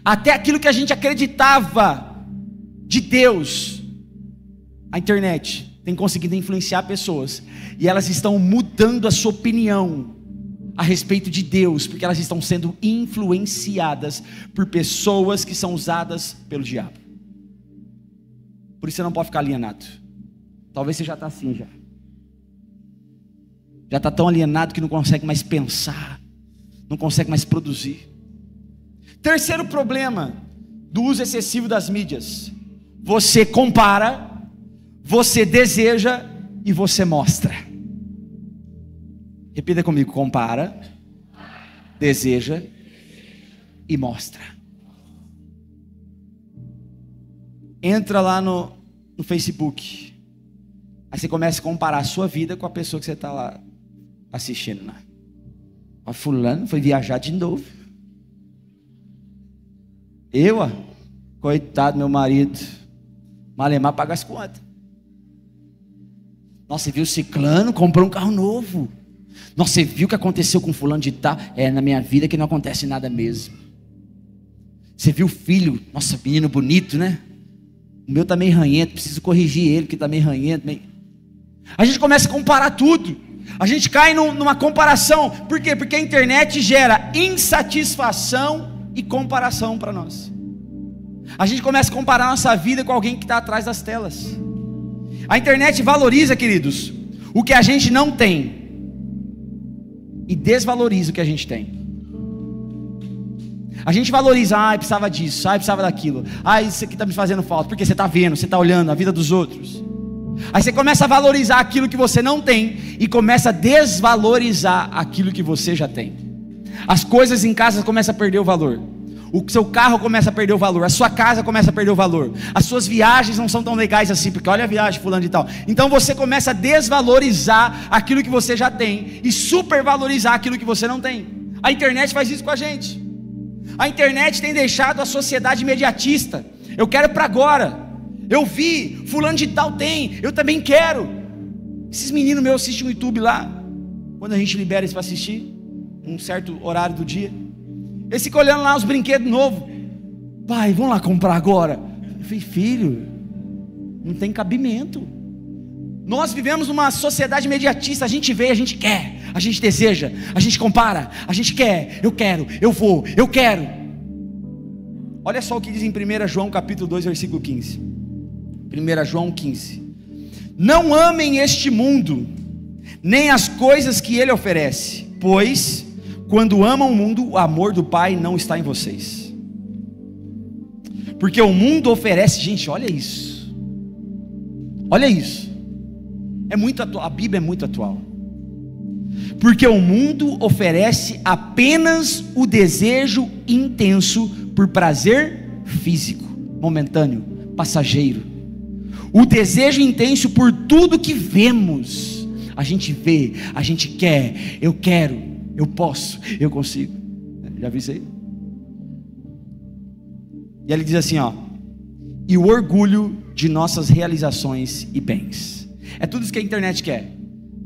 Até aquilo que a gente acreditava de Deus. A internet tem conseguido influenciar pessoas e elas estão mudando a sua opinião a respeito de Deus, porque elas estão sendo influenciadas por pessoas que são usadas pelo diabo. Por isso você não pode ficar alienado. Talvez você já está assim já. Já está tão alienado que não consegue mais pensar, não consegue mais produzir. Terceiro problema do uso excessivo das mídias: você compara, você deseja e você mostra. Repita comigo: compara, deseja e mostra. Entra lá no Facebook. Aí você começa a comparar a sua vida com a pessoa que você está lá assistindo, né? A fulano foi viajar de novo. Coitado meu marido, malemar paga as contas. Nossa, você viu o ciclano, comprou um carro novo. Nossa, você viu o que aconteceu com fulano de tal? Na minha vida que não acontece nada mesmo. Você viu o filho? Nossa, menino bonito, né? O meu tá meio ranhento, preciso corrigir ele, que tá meio ranhento. A gente começa a comparar tudo. A gente cai numa comparação. Por quê? Porque a internet gera insatisfação e comparação para nós. A gente começa a comparar a nossa vida com alguém que está atrás das telas. A internet valoriza, queridos, o que a gente não tem e desvaloriza o que a gente tem. A gente valoriza, precisava disso, precisava daquilo, isso aqui está me fazendo falta, porque você está vendo, você está olhando a vida dos outros. Aí você começa a valorizar aquilo que você não tem e começa a desvalorizar aquilo que você já tem. As coisas em casa começam a perder o valor. O seu carro começa a perder o valor, a sua casa começa a perder o valor, as suas viagens não são tão legais assim, porque olha a viagem fulano de tal. Então você começa a desvalorizar aquilo que você já tem e supervalorizar aquilo que você não tem. A internet faz isso com a gente. A internet tem deixado a sociedade imediatista. Eu quero para agora. Eu vi, fulano de tal tem, eu também quero. Esses meninos meus assistem no YouTube lá, quando a gente libera isso para assistir, um certo horário do dia. Eles ficam olhando lá os brinquedos novos. Pai, vamos lá comprar agora. Eu falei, filho, não tem cabimento. Nós vivemos numa sociedade imediatista. A gente vê, a gente quer, a gente deseja, a gente compara, a gente quer, eu quero, eu vou, eu quero. Olha só o que diz em 1 João capítulo 2, versículo 15. 1 João 15. Não amem este mundo, nem as coisas que ele oferece, pois quando amam o mundo, o amor do Pai não está em vocês. Porque o mundo oferece, gente, olha isso. Olha isso. É muito atual, a Bíblia é muito atual. Porque o mundo oferece apenas o desejo intenso por prazer físico, momentâneo, passageiro. O desejo intenso por tudo que vemos. A gente vê, a gente quer, eu quero, eu posso, eu consigo. Já vi isso aí? E ele diz assim, e o orgulho de nossas realizações e bens. É tudo isso que a internet quer.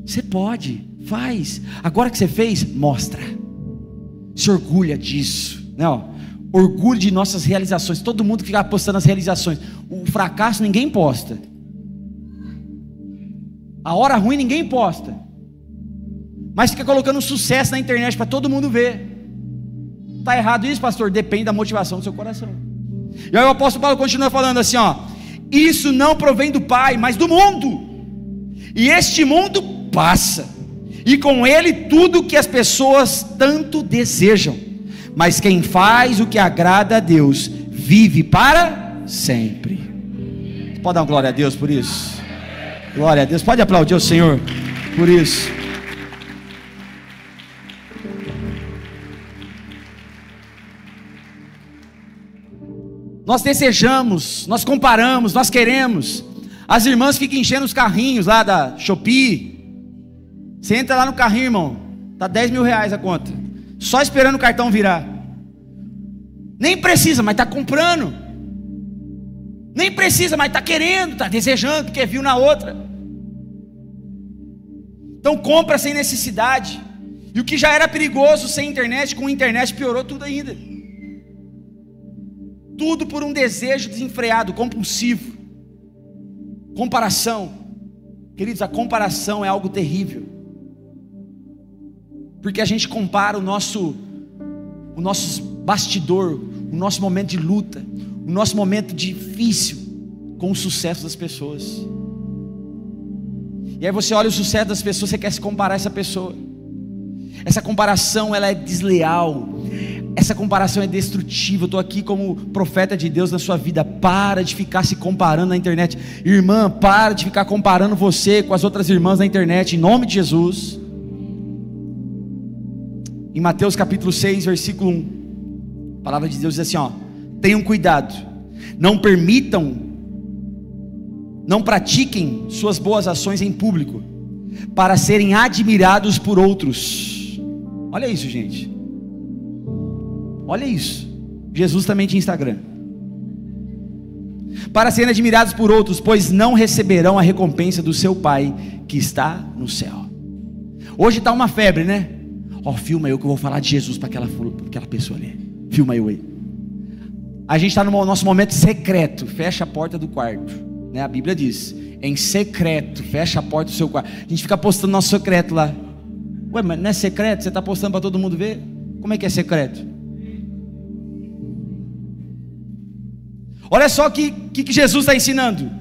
Você pode, faz. Agora que você fez, mostra. Se orgulha disso, né? Orgulho de nossas realizações. Todo mundo fica postando as realizações. O fracasso ninguém posta. A hora ruim ninguém posta. Mas fica colocando sucesso na internet para todo mundo ver. Está errado isso, pastor? Depende da motivação do seu coração. E aí o apóstolo Paulo continua falando assim, isso não provém do Pai, mas do mundo. E este mundo passa, e com ele tudo que as pessoas tanto desejam. Mas quem faz o que agrada a Deus vive para sempre. Você pode dar uma glória a Deus por isso? Glória a Deus. Pode aplaudir o Senhor por isso. Nós desejamos, nós comparamos, nós queremos. As irmãs ficam enchendo os carrinhos lá da Shopee. Você entra lá no carrinho, irmão, tá 10 mil reais a conta, só esperando o cartão virar. Nem precisa, mas está comprando. Nem precisa, mas está querendo, está desejando, porque viu na outra. Então compra sem necessidade. E o que já era perigoso sem internet, com internet piorou tudo ainda. Tudo por um desejo desenfreado, compulsivo. Comparação. Queridos, a comparação é algo terrível. Porque a gente compara o nosso bastidor, o nosso momento de luta, o nosso momento difícil com o sucesso das pessoas. E aí você olha o sucesso das pessoas, você quer se comparar a essa pessoa. Essa comparação, ela é desleal. Essa comparação é destrutiva. Eu estou aqui como profeta de Deus na sua vida. Para de ficar se comparando na internet. Irmã, para de ficar comparando você com as outras irmãs na internet, em nome de Jesus. Em Mateus capítulo 6, versículo 1, a palavra de Deus diz assim, ó: tenham cuidado, não pratiquem suas boas ações em público, para serem admirados por outros. Olha isso, gente. Olha isso. Jesus também tinha Instagram. Para serem admirados por outros, pois não receberão a recompensa do seu Pai que está no céu. Hoje está uma febre, né? Ó, filma eu que eu vou falar de Jesus para aquela pessoa ali. Filma eu aí. A gente está no nosso momento secreto. Fecha a porta do quarto, né? A Bíblia diz, em secreto, fecha a porta do seu quarto. A gente fica postando nosso secreto lá. Ué, mas não é secreto? Você está postando para todo mundo ver? Como é que é secreto? Olha só o que Jesus está ensinando.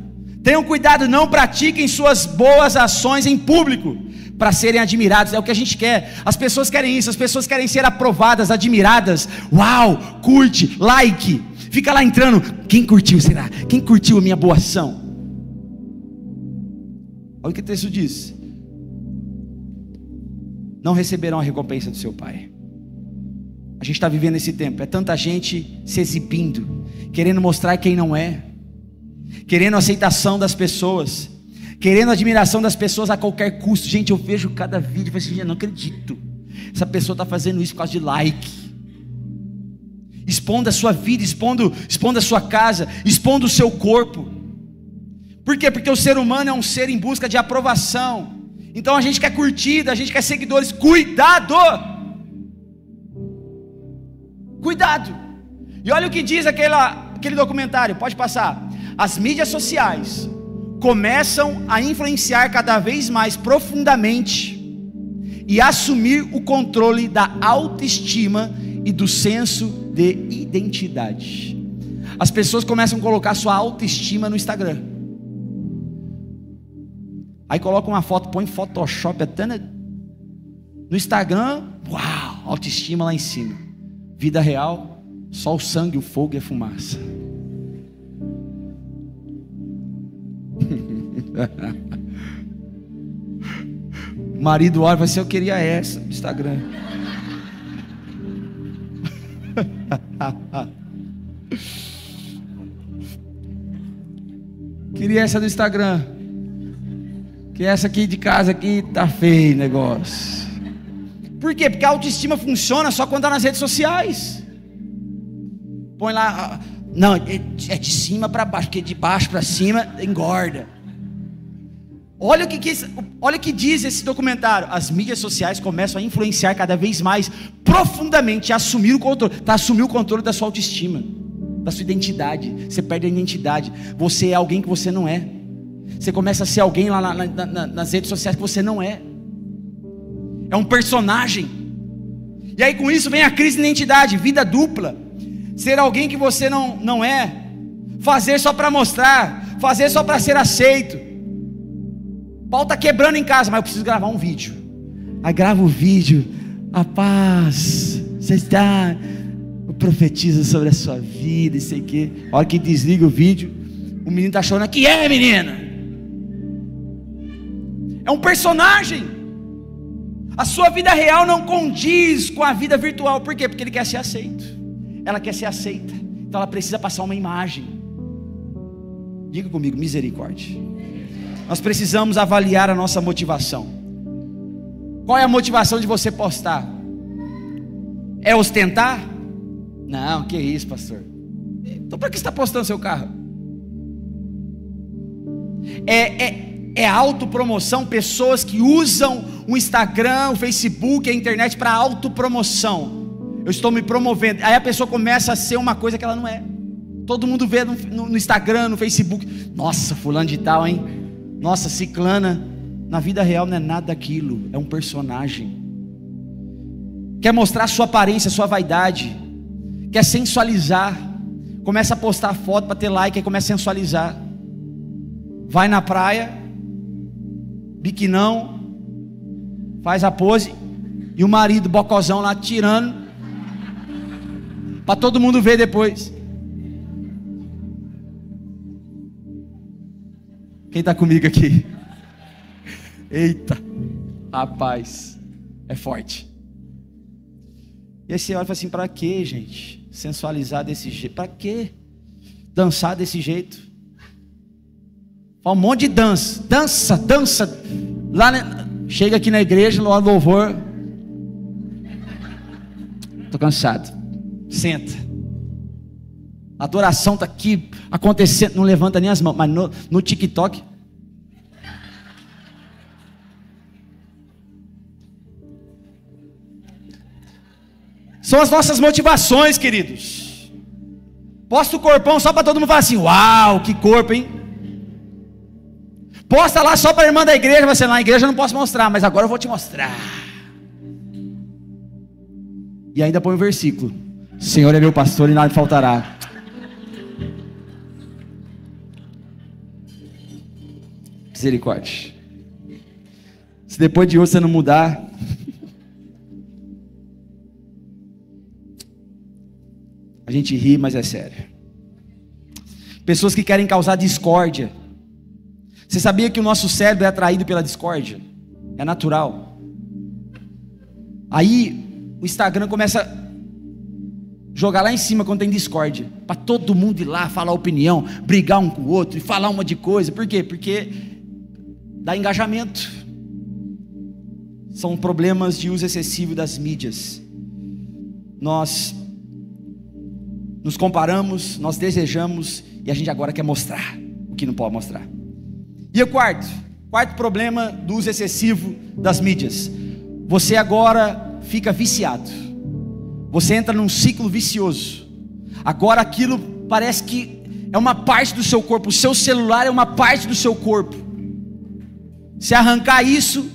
Tenham cuidado, não pratiquem suas boas ações em público, para serem admirados. É o que a gente quer. As pessoas querem isso. As pessoas querem ser aprovadas, admiradas. Uau, curte, like. Fica lá entrando. Quem curtiu, será? Quem curtiu a minha boa ação? Olha o que o texto diz: não receberão a recompensa do seu Pai. A gente está vivendo esse tempo. É tanta gente se exibindo, querendo mostrar quem não é, querendo a aceitação das pessoas, querendo a admiração das pessoas a qualquer custo. Gente, eu vejo cada vídeo e falo assim, gente, não acredito, essa pessoa está fazendo isso por causa de like, expondo a sua vida, expondo a sua casa, expondo o seu corpo. Por quê? Porque o ser humano é um ser em busca de aprovação. Então a gente quer curtida, a gente quer seguidores. Cuidado! Cuidado! E olha o que diz aquele documentário, pode passar. As mídias sociais começam a influenciar cada vez mais profundamente e assumir o controle da autoestima e do senso de identidade. As pessoas começam a colocar sua autoestima no Instagram. Aí coloca uma foto, põe Photoshop até no Instagram. Uau, autoestima lá em cima. Vida real, só o sangue, o fogo e a fumaça. O marido olha e fala assim, eu queria essa do Instagram. Queria essa do Instagram. Que essa aqui de casa aqui tá feio o negócio. Por quê? Porque a autoestima funciona só quando está nas redes sociais. Põe lá, não, é de cima para baixo, porque de baixo para cima engorda. Olha o que diz esse documentário. As mídias sociais começam a influenciar cada vez mais profundamente, a assumir o controle da sua autoestima, da sua identidade. Você perde a identidade. Você é alguém que você não é. Você começa a ser alguém lá nas redes sociais que você não é. É um personagem. E aí com isso vem a crise de identidade, vida dupla. Ser alguém que você não é. Fazer só para mostrar. Fazer só para ser aceito. Paulo está quebrando em casa, mas eu preciso gravar um vídeo. Aí grava o vídeo. A paz, você está, eu profetizo sobre a sua vida, e sei que. A hora que desliga o vídeo, o menino está chorando. Que é, menina? É um personagem. A sua vida real não condiz com a vida virtual. Por quê? Porque ele quer ser aceito. Ela quer ser aceita. Então ela precisa passar uma imagem. Diga comigo, misericórdia. Nós precisamos avaliar a nossa motivação. Qual é a motivação de você postar? É ostentar? Não, que isso, pastor. Então para que você está postando seu carro? é autopromoção, pessoas que usam o Instagram, o Facebook, a internet para autopromoção. Eu estou me promovendo. Aí a pessoa começa a ser uma coisa que ela não é. Todo mundo vê no Instagram, no Facebook. Nossa, fulano de tal, hein? Nossa, ciclana. Na vida real não é nada daquilo, é um personagem. Quer mostrar sua aparência, sua vaidade. Quer sensualizar. Começa a postar foto para ter like, aí começa a sensualizar. Vai na praia, biquinão, faz a pose, e o marido bocozão lá tirando, para todo mundo ver depois. Quem está comigo aqui? Eita, rapaz, é forte. E aí você olha e fala assim: para que, gente? Sensualizar desse jeito? Para que? Dançar desse jeito? Fala um monte de dança. Dança. Lá, chega aqui na igreja, no louvor. Estou cansado. Senta. A adoração está aqui acontecendo. Não levanta nem as mãos. Mas no TikTok. São as nossas motivações, queridos. Posta o corpão só para todo mundo falar assim: uau, que corpo, hein? Posta lá só para a irmã da igreja. Você na igreja eu não posso mostrar, mas agora eu vou te mostrar. E ainda põe um versículo: Senhor é meu pastor e nada me faltará. Misericórdia. Se depois de hoje você não mudar, a gente ri, mas é sério. Pessoas que querem causar discórdia. Você sabia que o nosso cérebro é atraído pela discórdia? É natural. Aí o Instagram começa a jogar lá em cima quando tem discórdia, para todo mundo ir lá falar opinião, brigar um com o outro e falar uma de coisa. Por quê? Porque dá engajamento. São problemas de uso excessivo das mídias. Nós nos comparamos, nós desejamos, e a gente agora quer mostrar o que não pode mostrar. E o quarto problema do uso excessivo das mídias: você agora fica viciado. Você entra num ciclo vicioso. Agora aquilo parece que é uma parte do seu corpo. O seu celular é uma parte do seu corpo. Se arrancar isso,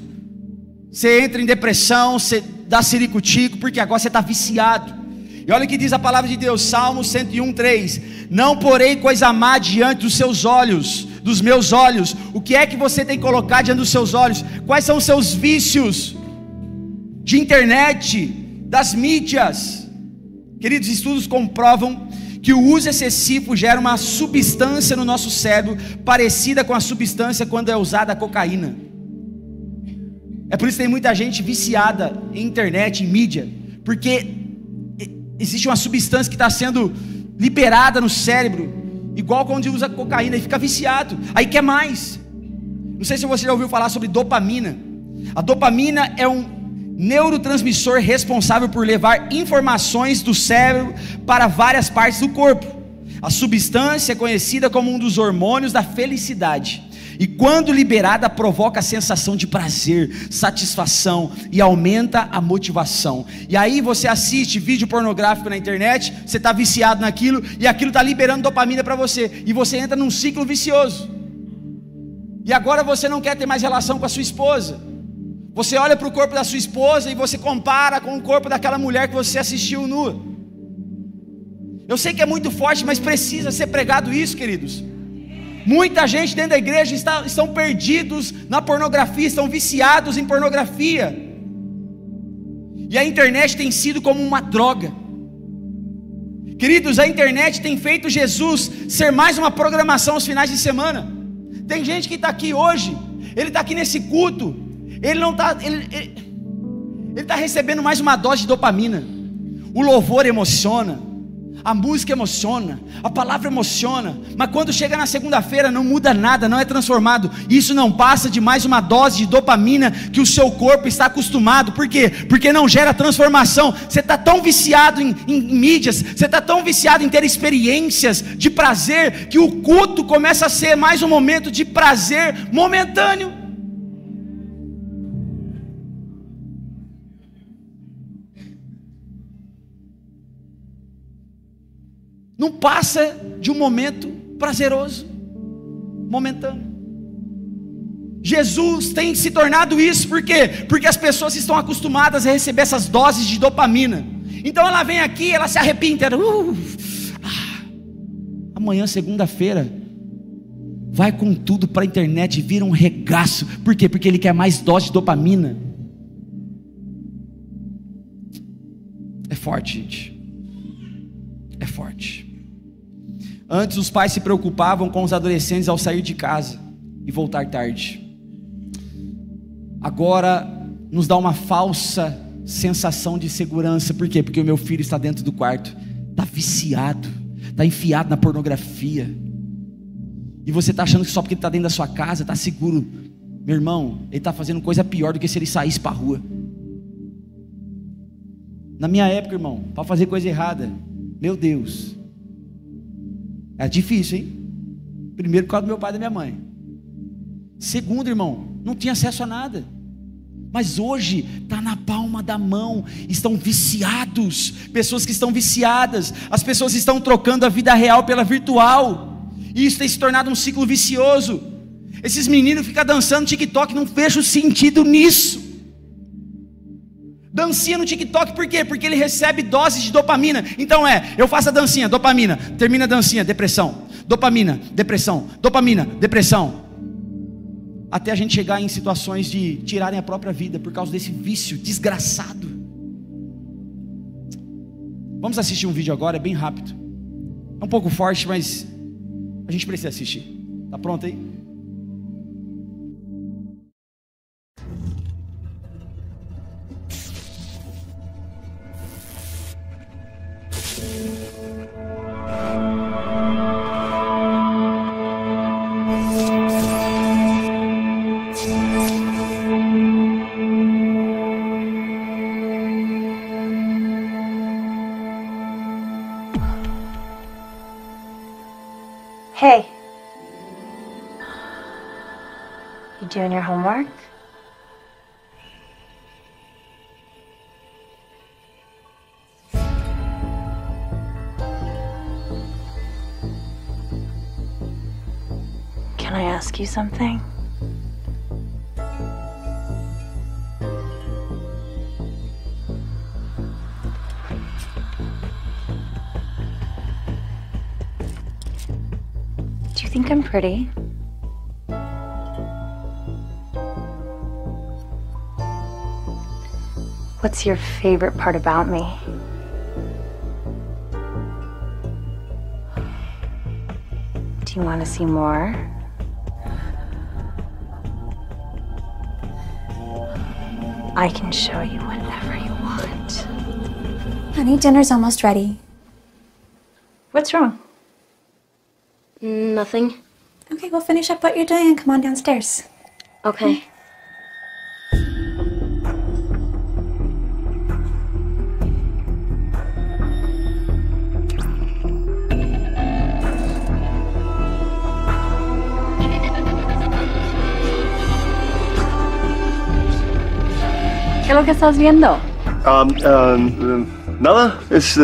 você entra em depressão, você dá ciricutico, porque agora você está viciado. E olha o que diz a palavra de Deus, Salmo 101:3: não porei coisa má diante dos seus olhos, dos meus olhos. O que é que você tem que colocar diante dos seus olhos? Quais são os seus vícios de internet, das mídias? Queridos, estudos comprovam que o uso excessivo gera uma substância no nosso cérebro parecida com a substância quando é usada a cocaína. É por isso que tem muita gente viciada em internet, em mídia, porque existe uma substância que está sendo liberada no cérebro, igual quando usa cocaína, e fica viciado, aí quer mais. Não sei se você já ouviu falar sobre dopamina. A dopamina é um neurotransmissor responsável por levar informações do cérebro para várias partes do corpo. A substância é conhecida como um dos hormônios da felicidade, e quando liberada provoca a sensação de prazer, satisfação, e aumenta a motivação. E aí você assiste vídeo pornográfico na internet, você está viciado naquilo, e aquilo está liberando dopamina para você, e você entra num ciclo vicioso. E agora você não quer ter mais relação com a sua esposa. Você olha para o corpo da sua esposa e você compara com o corpo daquela mulher que você assistiu nua. Eu sei que é muito forte, mas precisa ser pregado isso, queridos. Muita gente dentro da igreja estão perdidos na pornografia, estão viciados em pornografia. E a internet tem sido como uma droga. Queridos, a internet tem feito Jesus ser mais uma programação aos finais de semana. Tem gente que está aqui hoje, ele está aqui nesse culto, ele está recebendo mais uma dose de dopamina. O louvor emociona, A música emociona, a palavra emociona, mas quando chega na segunda-feira não muda nada, não é transformado. Isso não passa de mais uma dose de dopamina que o seu corpo está acostumado. Por quê? Porque não gera transformação. Você está tão viciado em mídias, você está tão viciado em ter experiências de prazer, que o culto começa a ser mais um momento de prazer momentâneo. Não passa de um momento prazeroso, momentâneo. Jesus tem se tornado isso, por quê? Porque as pessoas estão acostumadas a receber essas doses de dopamina. Então ela vem aqui, ela se arrepia, amanhã, segunda-feira, vai com tudo para a internet e vira um regaço. Por quê? Porque ele quer mais dose de dopamina. É forte, gente. É forte. Antes os pais se preocupavam com os adolescentes ao sair de casa e voltar tarde. Agora nos dá uma falsa sensação de segurança. Por quê? Porque o meu filho está dentro do quarto, está viciado, está enfiado na pornografia, e você está achando que só porque ele está dentro da sua casa está seguro. Meu irmão, ele está fazendo coisa pior do que se ele saísse para a rua. Na minha época, irmão, para fazer coisa errada, meu Deus, é difícil, hein? Primeiro, por causa do meu pai e da minha mãe. Segundo, irmão, não tinha acesso a nada. Mas hoje está na palma da mão. Estão viciados. Pessoas que estão viciadas. As pessoas estão trocando a vida real pela virtual. E isso tem se tornado um ciclo vicioso. Esses meninos ficam dançando TikTok. Não vejo sentido nisso. Dancinha no TikTok, por quê? Porque ele recebe doses de dopamina. Então eu faço a dancinha, dopamina, termina a dancinha, depressão, dopamina, depressão, dopamina, depressão, até a gente chegar em situações de tirarem a própria vida por causa desse vício desgraçado. Vamos assistir um vídeo agora, é bem rápido, é um pouco forte, mas a gente precisa assistir. Tá pronto aí?
Hey, you doing your homework? Can I ask you something? Do you think I'm pretty? What's your favorite part about me? Do you want to see more? I can show you whatever you want.
Honey, dinner's almost ready.
What's wrong?
Nothing.
Okay, we'll finish up what you're doing and come on downstairs.
Okay.
¿Qué es lo que estás viendo?
Nada, es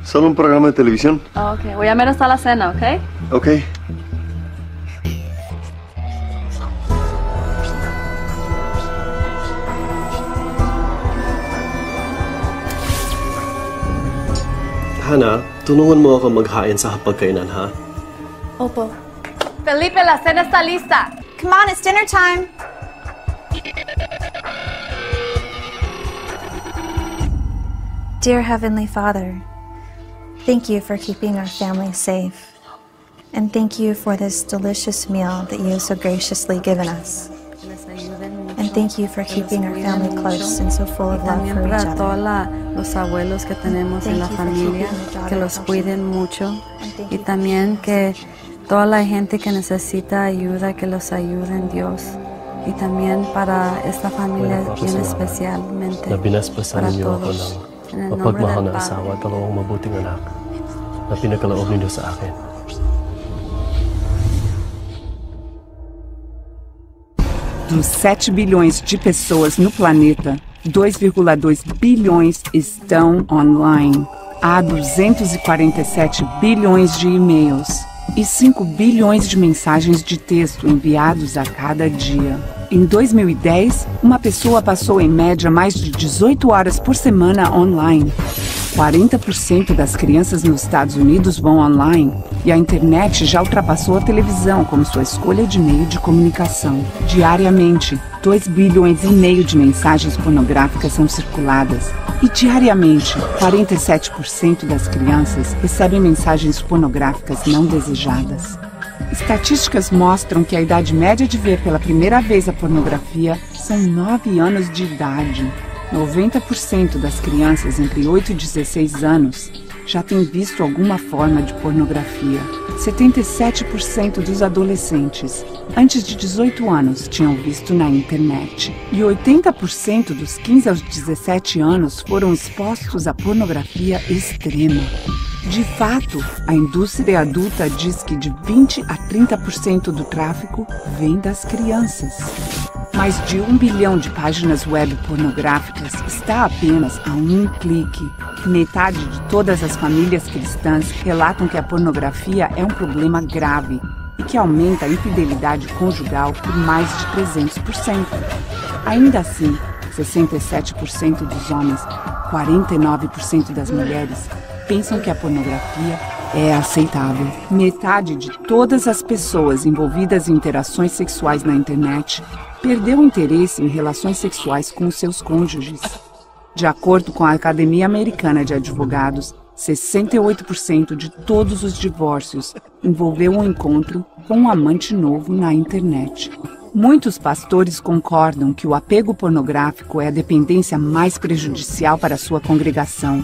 solo un programa de televisión.
Oh, ok, voy a ver hasta la cena, ¿ok?
Ok.
Hana, tulungan mo ako maghain sa hapagkainan, ha?
Opo.
Felipe, la cena está lista.
Come on, it's dinner time. Dear Heavenly Father, thank you for keeping our family safe. And thank you for this delicious meal that you have so graciously given us. And thank you for keeping our family close and so full of love
También
for each
para todos
other.
los abuelos que tenemos en la
Thank you for
familia,
keeping your daughter
que los
healthy.
cuiden mucho.
And thank
Y
you
también
for
que toda la gente que necesita ayuda, que los ayuden Dios. Y también para esta familia
Para
bien
sa
especialmente,
na binasbasan
para
ninyo ako
todos.
ng
En el nombre
mapagmahal
del
na asawa
Padre,
at dalawang mabuting anak na pinagkaloob ninyo sa akin.
Dos 7 bilhões de pessoas no planeta, 2,2 bilhões estão online. Há 247 bilhões de e-mails e 5 bilhões de mensagens de texto enviados a cada dia. Em 2010, uma pessoa passou em média mais de 18 horas por semana online. 40% das crianças nos Estados Unidos vão online e a internet já ultrapassou a televisão como sua escolha de meio de comunicação. Diariamente, 2 bilhões e meio de mensagens pornográficas são circuladas. E diariamente, 47% das crianças recebem mensagens pornográficas não desejadas. Estatísticas mostram que a idade média de ver pela primeira vez a pornografia são 9 anos de idade. 90% das crianças entre 8 e 16 anos já têm visto alguma forma de pornografia. 77% dos adolescentes antes de 18 anos tinham visto na internet. E 80% dos 15 aos 17 anos foram expostos à pornografia extrema. De fato, a indústria adulta diz que de 20 a 30% do tráfico vem das crianças. Mais de 1 bilhão de páginas web pornográficas está apenas a um clique. Metade de todas as famílias cristãs relatam que a pornografia é um problema grave e que aumenta a infidelidade conjugal por mais de 300%. Ainda assim, 67% dos homens, 49% das mulheres pensam que a pornografia é aceitável. Metade de todas as pessoas envolvidas em interações sexuais na internet perdeu interesse em relações sexuais com seus cônjuges. De acordo com a Academia Americana de Advogados, 68% de todos os divórcios envolveu um encontro com um amante novo na internet. Muitos pastores concordam que o apego pornográfico é a dependência mais prejudicial para a sua congregação.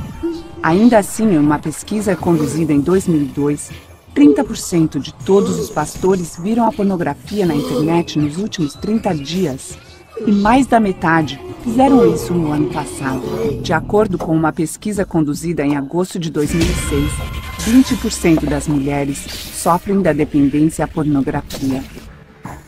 Ainda assim, em uma pesquisa conduzida em 2002, 30% de todos os pastores viram a pornografia na internet nos últimos 30 dias. E mais da metade fizeram isso no ano passado. De acordo com uma pesquisa conduzida em agosto de 2006, 20% das mulheres sofrem da dependência à pornografia.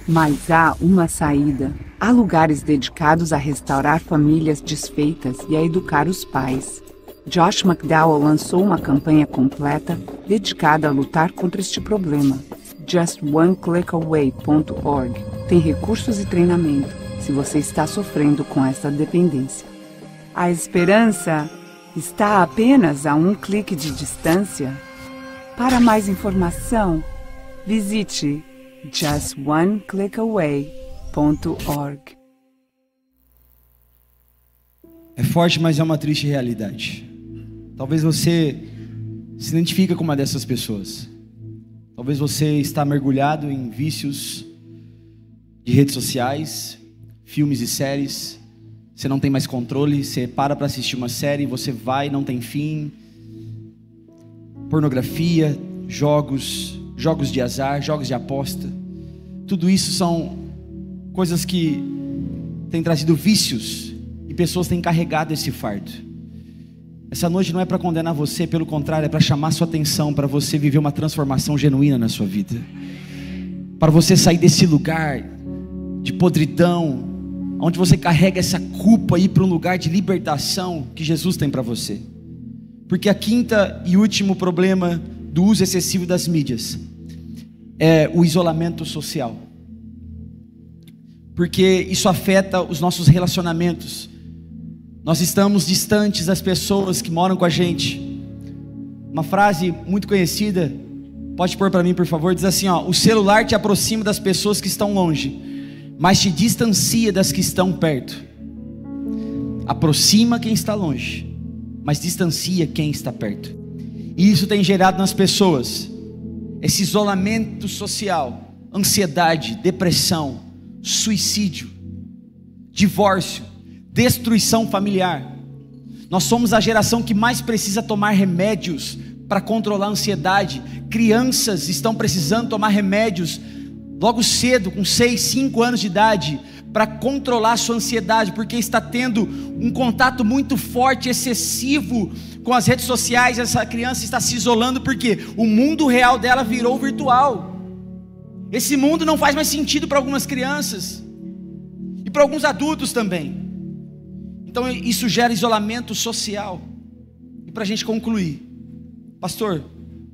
Mas há uma saída. Há lugares dedicados a restaurar famílias desfeitas e a educar os pais. Josh McDowell lançou uma campanha completa dedicada a lutar contra este problema. JustOneClickAway.org tem recursos e treinamento se você está sofrendo com essa dependência. A esperança está apenas a um clique de distância. Para mais informação, visite JustOneClickAway.org.
É forte, mas é uma triste realidade. Talvez você se identifique com uma dessas pessoas. Talvez você está mergulhado em vícios de redes sociais, filmes e séries. Você não tem mais controle, você para assistir uma série, você vai, não tem fim. Pornografia, jogos de azar, jogos de aposta. Tudo isso são coisas que têm trazido vícios e pessoas têm carregado esse fardo. Essa noite não é para condenar você, pelo contrário, é para chamar sua atenção, para você viver uma transformação genuína na sua vida. Para você sair desse lugar de podridão, onde você carrega essa culpa e ir para um lugar de libertação que Jesus tem para você. Porque a quinta e último problema do uso excessivo das mídias é o isolamento social. Porque isso afeta os nossos relacionamentos. Nós estamos distantes das pessoas que moram com a gente. Uma frase muito conhecida, pode pôr para mim por favor, diz assim, ó: o celular te aproxima das pessoas que estão longe, mas te distancia das que estão perto. Aproxima quem está longe, mas distancia quem está perto. E isso tem gerado nas pessoas esse isolamento social, ansiedade, depressão, suicídio, divórcio, destruição familiar. Nós somos a geração que mais precisa tomar remédios para controlar a ansiedade. Crianças estão precisando tomar remédios logo cedo, com 6, 5 anos de idade, para controlar a sua ansiedade, porque está tendo um contato muito forte, excessivo com as redes sociais. Essa criança está se isolando porque o mundo real dela virou virtual. Esse mundo não faz mais sentido para algumas crianças e para alguns adultos também. Então isso gera isolamento social. E para a gente concluir, pastor,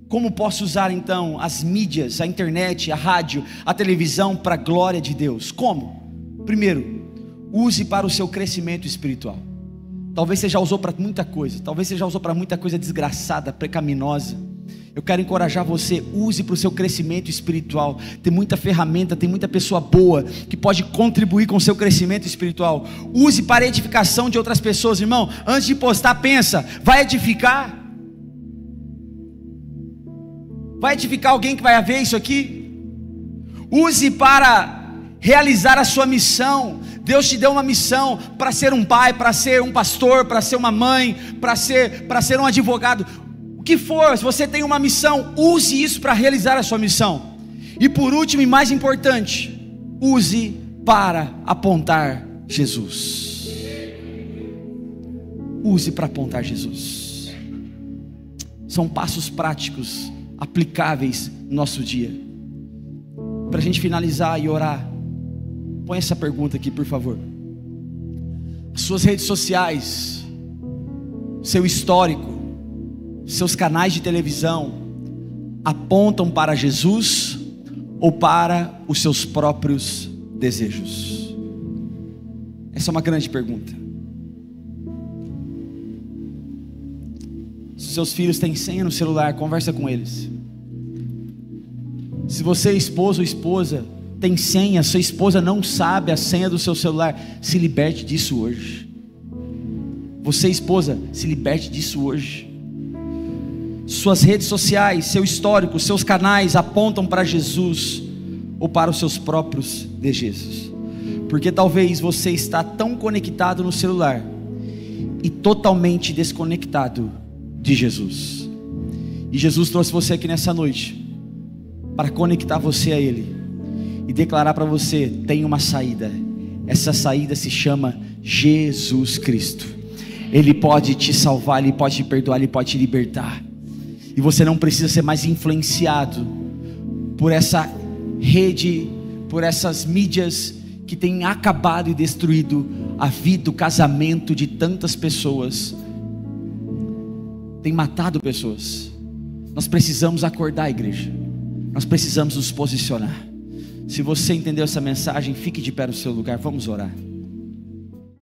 como posso usar então as mídias, a internet, a rádio, a televisão para a glória de Deus? Como? Primeiro, use para o seu crescimento espiritual. Talvez você já usou para muita coisa, talvez você já usou para muita coisa desgraçada, pecaminosa. Eu quero encorajar você, use para o seu crescimento espiritual. Tem muita ferramenta, tem muita pessoa boa que pode contribuir com o seu crescimento espiritual. Use para a edificação de outras pessoas, irmão. Antes de postar, pensa, vai edificar? Vai edificar alguém que vai ver isso aqui? Use para realizar a sua missão. Deus te deu uma missão para ser um pai, para ser um pastor, para ser uma mãe, para ser um advogado. O que for, se você tem uma missão, use isso para realizar a sua missão. E por último e mais importante, use para apontar Jesus. Use para apontar Jesus. São passos práticos, aplicáveis no nosso dia. Para a gente finalizar e orar, põe essa pergunta aqui, por favor. As suas redes sociais, seu histórico, seus canais de televisão apontam para Jesus ou para os seus próprios desejos? Essa é uma grande pergunta. Se seus filhos têm senha no celular, conversa com eles. Se você é esposo ou esposa, tem senha, sua esposa não sabe a senha do seu celular, se liberte disso hoje. Você, esposa, se liberte disso hoje. Suas redes sociais, seu histórico, seus canais apontam para Jesus ou para os seus próprios desejos? Porque talvez você está tão conectado no celular e totalmente desconectado de Jesus. E Jesus trouxe você aqui nessa noite para conectar você a Ele e declarar para você: tem uma saída. Essa saída se chama Jesus Cristo. Ele pode te salvar, Ele pode te perdoar, Ele pode te libertar. E você não precisa ser mais influenciado por essa rede, por essas mídias que têm acabado e destruído a vida, o casamento de tantas pessoas. Tem matado pessoas. Nós precisamos acordar, igreja. Nós precisamos nos posicionar. Se você entendeu essa mensagem, fique de pé no seu lugar, vamos orar.